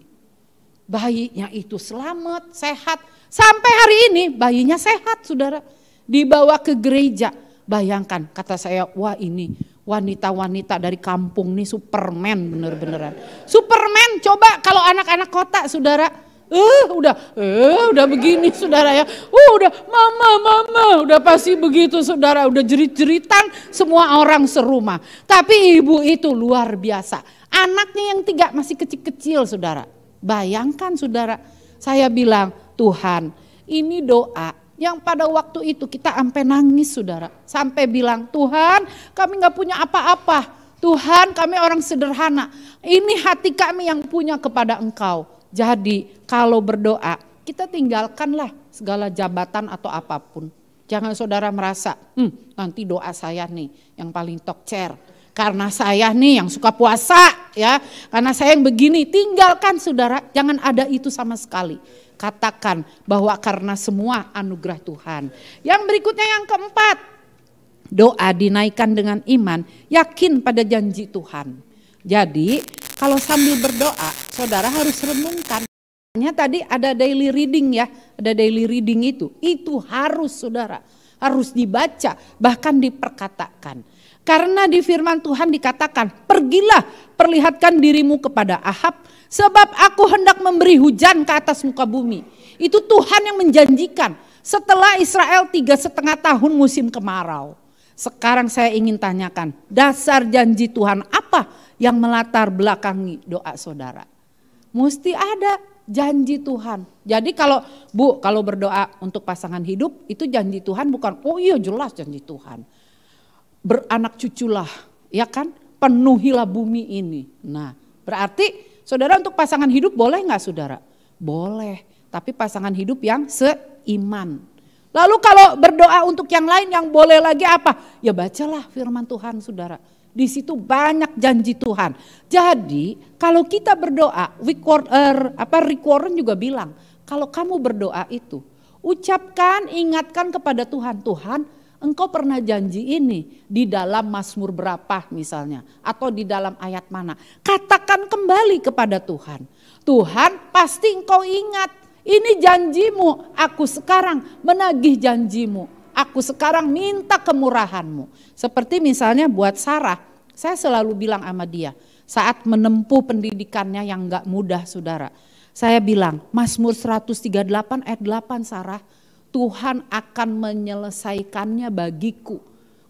Bayinya itu selamat, sehat. Sampai hari ini bayinya sehat saudara. Dibawa ke gereja. Bayangkan kata saya, wah ini wanita-wanita dari kampung nih Superman bener-beneran. Superman coba kalau anak-anak kota saudara. Udah begini saudara ya. Udah mama udah pasti begitu saudara. Udah jerit-jeritan semua orang serumah. Tapi ibu itu luar biasa. Anaknya yang 3 masih kecil-kecil saudara. Bayangkan saudara. Saya bilang Tuhan ini doa yang pada waktu itu kita sampai nangis saudara. Sampai bilang Tuhan kami gak punya apa-apa. Tuhan kami orang sederhana. Ini hati kami yang punya kepada Engkau. Jadi kalau berdoa kita tinggalkanlah segala jabatan atau apapun. Jangan saudara merasa nanti doa saya nih yang paling tokcer. Karena saya nih yang suka puasa ya. Karena saya yang begini, tinggalkan saudara. Jangan ada itu sama sekali. Katakan bahwa karena semua anugerah Tuhan. Yang berikutnya yang keempat. Doa dinaikkan dengan iman, yakin pada janji Tuhan. Jadi kalau sambil berdoa saudara harus renungkan. Tadi ada daily reading ya. Ada daily reading itu harus saudara. Harus dibaca bahkan diperkatakan. Karena di firman Tuhan dikatakan, pergilah perlihatkan dirimu kepada Ahab, sebab aku hendak memberi hujan ke atas muka bumi. Itu Tuhan yang menjanjikan setelah Israel 3,5 tahun musim kemarau. Sekarang saya ingin tanyakan, dasar janji Tuhan apa yang melatar belakangi doa saudara? Mesti ada janji Tuhan. Jadi kalau berdoa untuk pasangan hidup, itu janji Tuhan bukan, oh iya jelas janji Tuhan. Beranak cuculah, ya kan? Penuhilah bumi ini. Nah, berarti saudara untuk pasangan hidup boleh nggak saudara? Boleh, tapi pasangan hidup yang seiman. Lalu kalau berdoa untuk yang lain yang boleh lagi apa? Ya bacalah firman Tuhan saudara. Di situ banyak janji Tuhan. Jadi kalau kita berdoa, Rick Warren juga bilang, kalau kamu berdoa itu, ucapkan, ingatkan kepada Tuhan, Tuhan engkau pernah janji ini di dalam Mazmur berapa misalnya, atau di dalam ayat mana. Katakan kembali kepada Tuhan, Tuhan pasti engkau ingat, ini janjimu, aku sekarang menagih janjimu. Aku sekarang minta kemurahan-Mu. Seperti misalnya buat Sarah, saya selalu bilang sama dia, saat menempuh pendidikannya yang gak mudah saudara. Saya bilang, Mazmur 138 ayat 8 Sarah, Tuhan akan menyelesaikannya bagiku.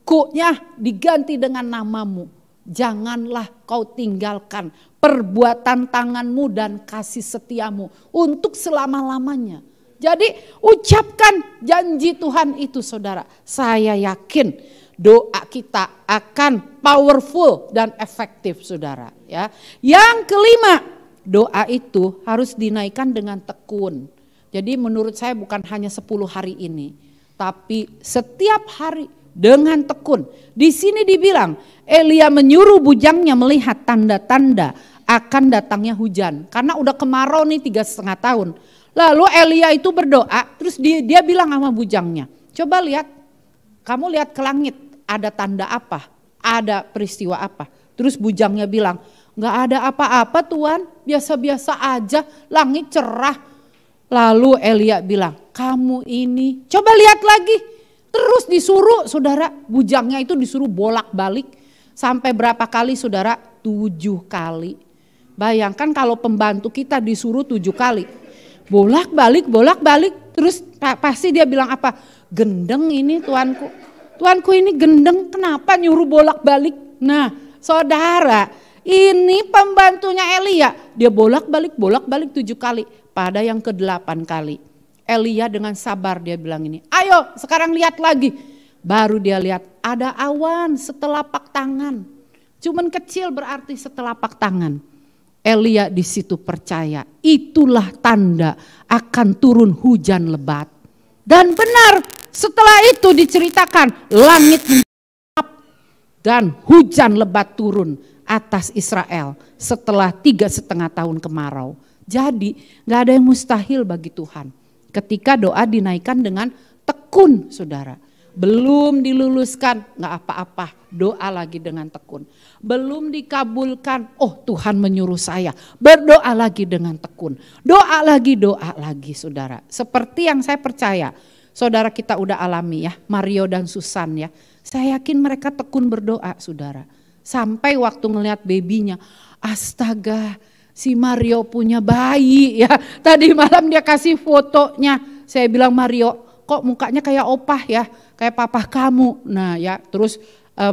Ku-nya diganti dengan namamu. Janganlah kau tinggalkan perbuatan tanganmu dan kasih setiamu untuk selama-lamanya. Jadi ucapkan janji Tuhan itu saudara. Saya yakin doa kita akan powerful dan efektif saudara. Ya. Yang kelima, doa itu harus dinaikkan dengan tekun. Jadi menurut saya bukan hanya 10 hari ini. Tapi setiap hari dengan tekun. Di sini dibilang Elia menyuruh bujangnya melihat tanda-tanda akan datangnya hujan. Karena udah kemarau nih 3,5 tahun. Lalu Elia itu berdoa, terus dia bilang sama bujangnya, coba lihat, kamu lihat ke langit, ada tanda apa, ada peristiwa apa. Terus bujangnya bilang, gak ada apa-apa Tuhan, biasa-biasa aja, langit cerah. Lalu Elia bilang, kamu ini, coba lihat lagi. Terus disuruh saudara, bujangnya itu disuruh bolak-balik, sampai berapa kali saudara? 7 kali. Bayangkan kalau pembantu kita disuruh 7 kali. Bolak-balik, terus pasti dia bilang apa? Gendeng ini tuanku. Tuanku ini gendeng, kenapa nyuruh bolak-balik? Nah saudara, ini pembantunya Elia. Dia bolak-balik 7 kali. Pada yang ke-8 kali. Elia dengan sabar dia bilang ini, ayo sekarang lihat lagi. Baru dia lihat ada awan setelapak tangan. Cuman kecil berarti setelapak tangan. Elia di situ percaya, itulah tanda akan turun hujan lebat. Dan benar, setelah itu diceritakan langit gelap dan hujan lebat turun atas Israel setelah 3,5 tahun kemarau. Jadi gak ada yang mustahil bagi Tuhan ketika doa dinaikkan dengan tekun saudara. Belum diluluskan, gak apa-apa, doa lagi dengan tekun. Belum dikabulkan, oh Tuhan menyuruh saya, berdoa lagi dengan tekun. Doa lagi saudara. Seperti yang saya percaya, saudara kita udah alami ya, Mario dan Susan ya. Saya yakin mereka tekun berdoa saudara. Sampai waktu ngelihat babynya, astaga si Mario punya bayi ya. Tadi malam dia kasih fotonya, saya bilang Mario, kok mukanya kayak opah ya, kayak papa kamu. Nah ya terus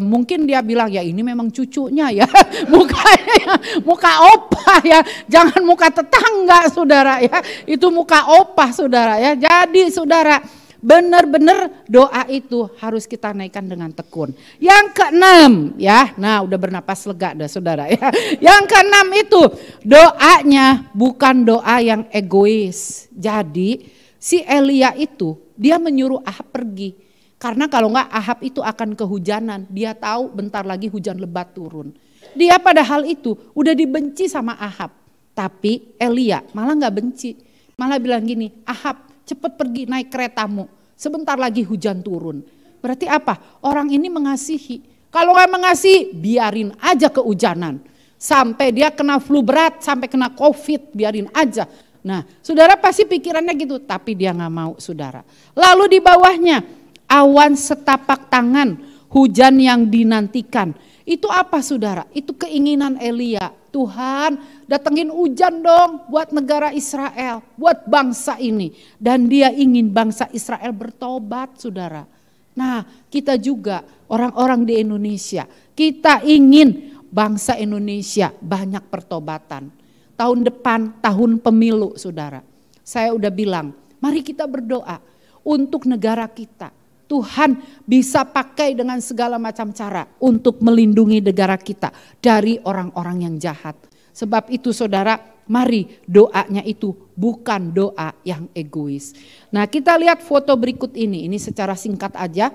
mungkin dia bilang ya ini memang cucunya ya, mukanya muka opah ya, jangan muka tetangga saudara ya, itu muka opah saudara ya. Jadi saudara benar-benar doa itu harus kita naikkan dengan tekun. Yang ke-6 ya, nah udah bernapas lega dah saudara ya. Yang ke-6 itu doanya bukan doa yang egois. Jadi si Elia itu dia menyuruh Ahab pergi. Karena kalau enggak Ahab itu akan kehujanan. Dia tahu bentar lagi hujan lebat turun. Dia padahal itu udah dibenci sama Ahab. Tapi Elia malah enggak benci. Malah bilang gini, Ahab cepet pergi naik keretamu. Sebentar lagi hujan turun. Berarti apa? Orang ini mengasihi. Kalau enggak mengasihi biarin aja kehujanan. Sampai dia kena flu berat, sampai kena COVID biarin aja. Nah saudara pasti pikirannya gitu, tapi dia gak mau saudara. Lalu di bawahnya awan setapak tangan, hujan yang dinantikan. Itu apa saudara? Itu keinginan Elia. Tuhan datengin hujan dong buat negara Israel, buat bangsa ini. Dan dia ingin bangsa Israel bertobat saudara. Nah kita juga orang-orang di Indonesia, kita ingin bangsa Indonesia banyak pertobatan. Tahun depan, tahun pemilu saudara. Saya udah bilang, mari kita berdoa untuk negara kita. Tuhan bisa pakai dengan segala macam cara untuk melindungi negara kita dari orang-orang yang jahat. Sebab itu saudara, Mari doanya itu bukan doa yang egois. Nah, kita lihat foto berikut ini secara singkat aja.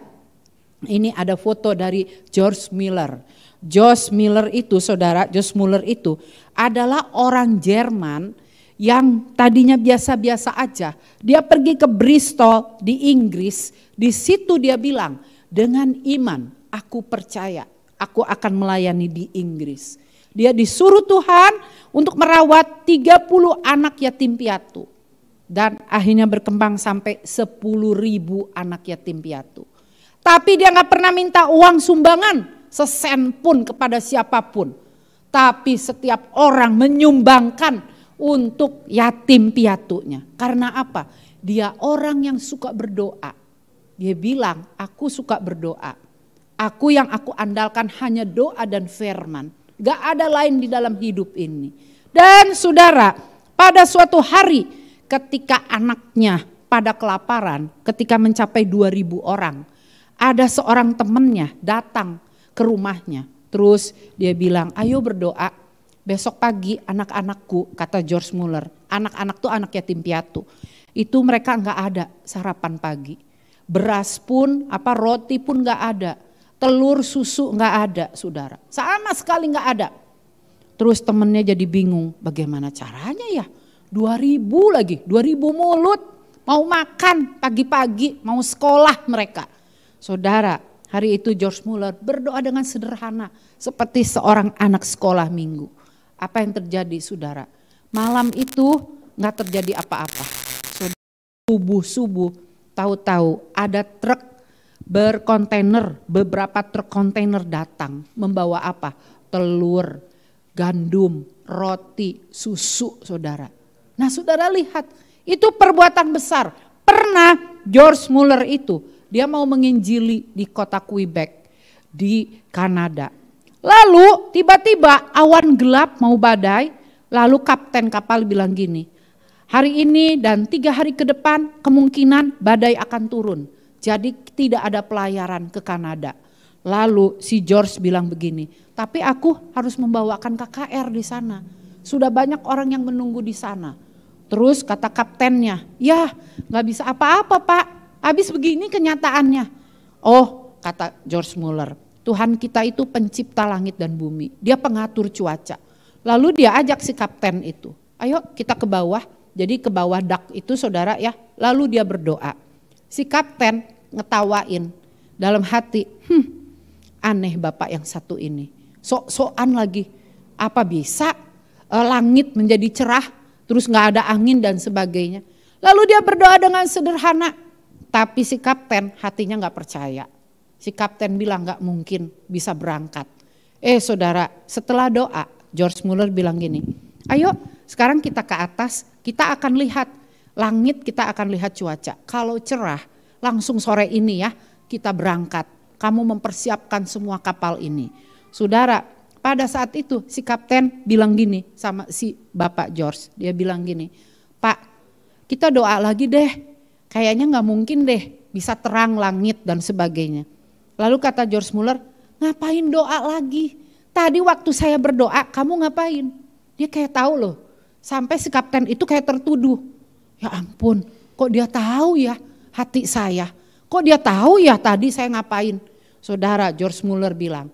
Ini ada foto dari George Mueller. George Mueller itu, saudara, George Mueller itu adalah orang Jerman yang tadinya biasa-biasa aja. Dia pergi ke Bristol di Inggris, di situ dia bilang, dengan iman aku percaya aku akan melayani di Inggris. Dia disuruh Tuhan untuk merawat 30 anak yatim piatu. Dan akhirnya berkembang sampai 10.000 anak yatim piatu. Tapi dia gak pernah minta uang sumbangan sesen pun kepada siapapun. Tapi setiap orang menyumbangkan untuk yatim piatunya. Karena apa? Dia orang yang suka berdoa. Dia bilang, aku suka berdoa. Yang aku andalkan hanya doa dan firman. Gak ada lain di dalam hidup ini. Dan saudara, pada suatu hari ketika anaknya pada kelaparan, ketika mencapai 2.000 orang, ada seorang temannya datang ke rumahnya. Terus dia bilang, ayo berdoa, besok pagi anak-anakku, kata George Mueller, anak-anak tuh anak yatim piatu. Itu mereka gak ada sarapan pagi. Beras pun, roti pun gak ada. Telur, susu gak ada, saudara. Sama sekali gak ada. Terus temennya jadi bingung, bagaimana caranya ya? 2.000 lagi, 2.000 mulut. Mau makan pagi-pagi, mau sekolah mereka. Saudara, hari itu George Mueller berdoa dengan sederhana. Seperti seorang anak sekolah minggu. Apa yang terjadi, saudara? Malam itu gak terjadi apa-apa. Subuh-subuh, tahu-tahu ada truk berkontainer, beberapa truk kontainer datang membawa apa? Telur, gandum, roti, susu, saudara. Nah, saudara lihat, itu perbuatan besar. Pernah George Mueller itu, dia mau menginjili di kota Quebec di Kanada. Lalu tiba-tiba awan gelap mau badai, lalu kapten kapal bilang gini, hari ini dan 3 hari ke depan kemungkinan badai akan turun. Jadi tidak ada pelayaran ke Kanada. Lalu si George bilang begini, tapi aku harus membawakan KKR di sana. Sudah banyak orang yang menunggu di sana. Terus kata kaptennya, ya gak bisa apa-apa Pak, habis begini kenyataannya. Oh, kata George Mueller, Tuhan kita itu pencipta langit dan bumi. Dia pengatur cuaca. Lalu dia ajak si kapten itu, ayo kita ke bawah. Jadi ke bawah dak itu saudara ya, lalu dia berdoa. Si kapten ngetawain dalam hati, aneh bapak yang satu ini, sok-sokan lagi, apa bisa langit menjadi cerah, terus gak ada angin dan sebagainya. Lalu dia berdoa dengan sederhana, tapi si kapten hatinya gak percaya. Si kapten bilang gak mungkin bisa berangkat. Saudara, setelah doa, George Mueller bilang gini, ayo sekarang kita ke atas, kita akan lihat langit, kita akan lihat cuaca. Kalau cerah, langsung sore ini ya kita berangkat. Kamu mempersiapkan semua kapal ini. Saudara, pada saat itu si kapten bilang gini sama si Bapak George. Dia bilang gini, Pak kita doa lagi deh. Kayaknya gak mungkin deh bisa terang langit dan sebagainya. Lalu kata George Mueller, ngapain doa lagi? Tadi waktu saya berdoa kamu ngapain? Dia kayak tahu loh. Sampai si kapten itu kayak tertuduh. Ya ampun, kok dia tahu ya hati saya? Kok dia tahu ya tadi saya ngapain? Saudara, George Mueller bilang,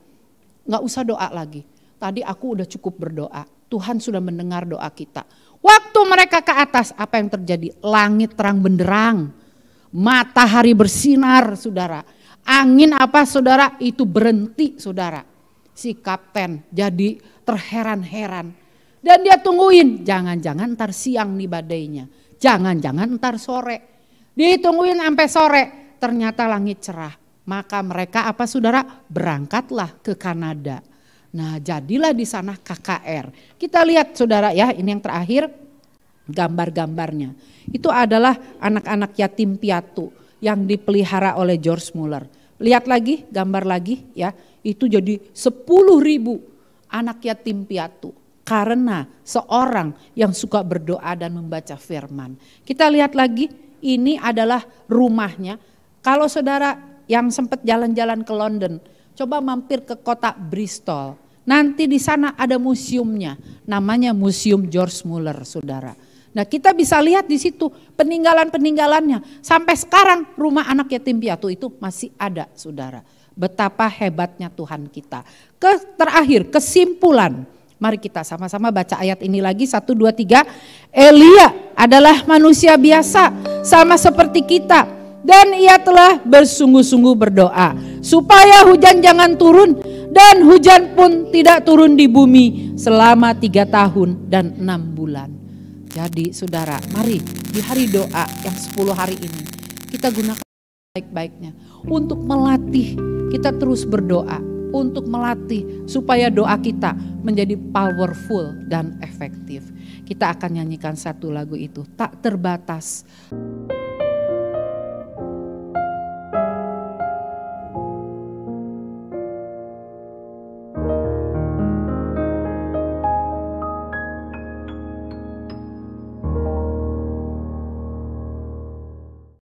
gak usah doa lagi. Tadi aku udah cukup berdoa. Tuhan sudah mendengar doa kita. Waktu mereka ke atas, apa yang terjadi? Langit terang benderang. Matahari bersinar, saudara. Angin apa, saudara? Itu berhenti, saudara. Si kapten jadi terheran-heran. Dan dia tungguin, jangan-jangan ntar siang nih badainya. Jangan-jangan ntar sore. Ditungguin sampai sore, ternyata langit cerah. Maka mereka apa saudara? Berangkatlah ke Kanada. Nah jadilah di sana KKR. Kita lihat saudara ya, ini yang terakhir gambar-gambarnya. Itu adalah anak-anak yatim piatu yang dipelihara oleh George Mueller. Lihat lagi, gambar lagi ya, itu jadi 10.000 anak yatim piatu. Karena seorang yang suka berdoa dan membaca firman. Kita lihat lagi, ini adalah rumahnya. Kalau saudara yang sempat jalan-jalan ke London, coba mampir ke kota Bristol. Nanti di sana ada museumnya, namanya Museum George Mueller, saudara. Nah, kita bisa lihat di situ peninggalan-peninggalannya. Sampai sekarang rumah anak yatim piatu itu masih ada, saudara. Betapa hebatnya Tuhan kita. Terakhir, kesimpulan. Mari kita sama-sama baca ayat ini lagi, 1, 2, 3. Elia adalah manusia biasa, sama seperti kita. Dan ia telah bersungguh-sungguh berdoa, supaya hujan jangan turun. Dan hujan pun tidak turun di bumi selama 3 tahun dan 6 bulan. Jadi saudara, mari di hari doa yang 10 hari ini kita gunakan baik-baiknya untuk melatih, kita terus berdoa untuk melatih supaya doa kita menjadi powerful dan efektif. Kita akan nyanyikan satu lagu itu, Tak Terbatas.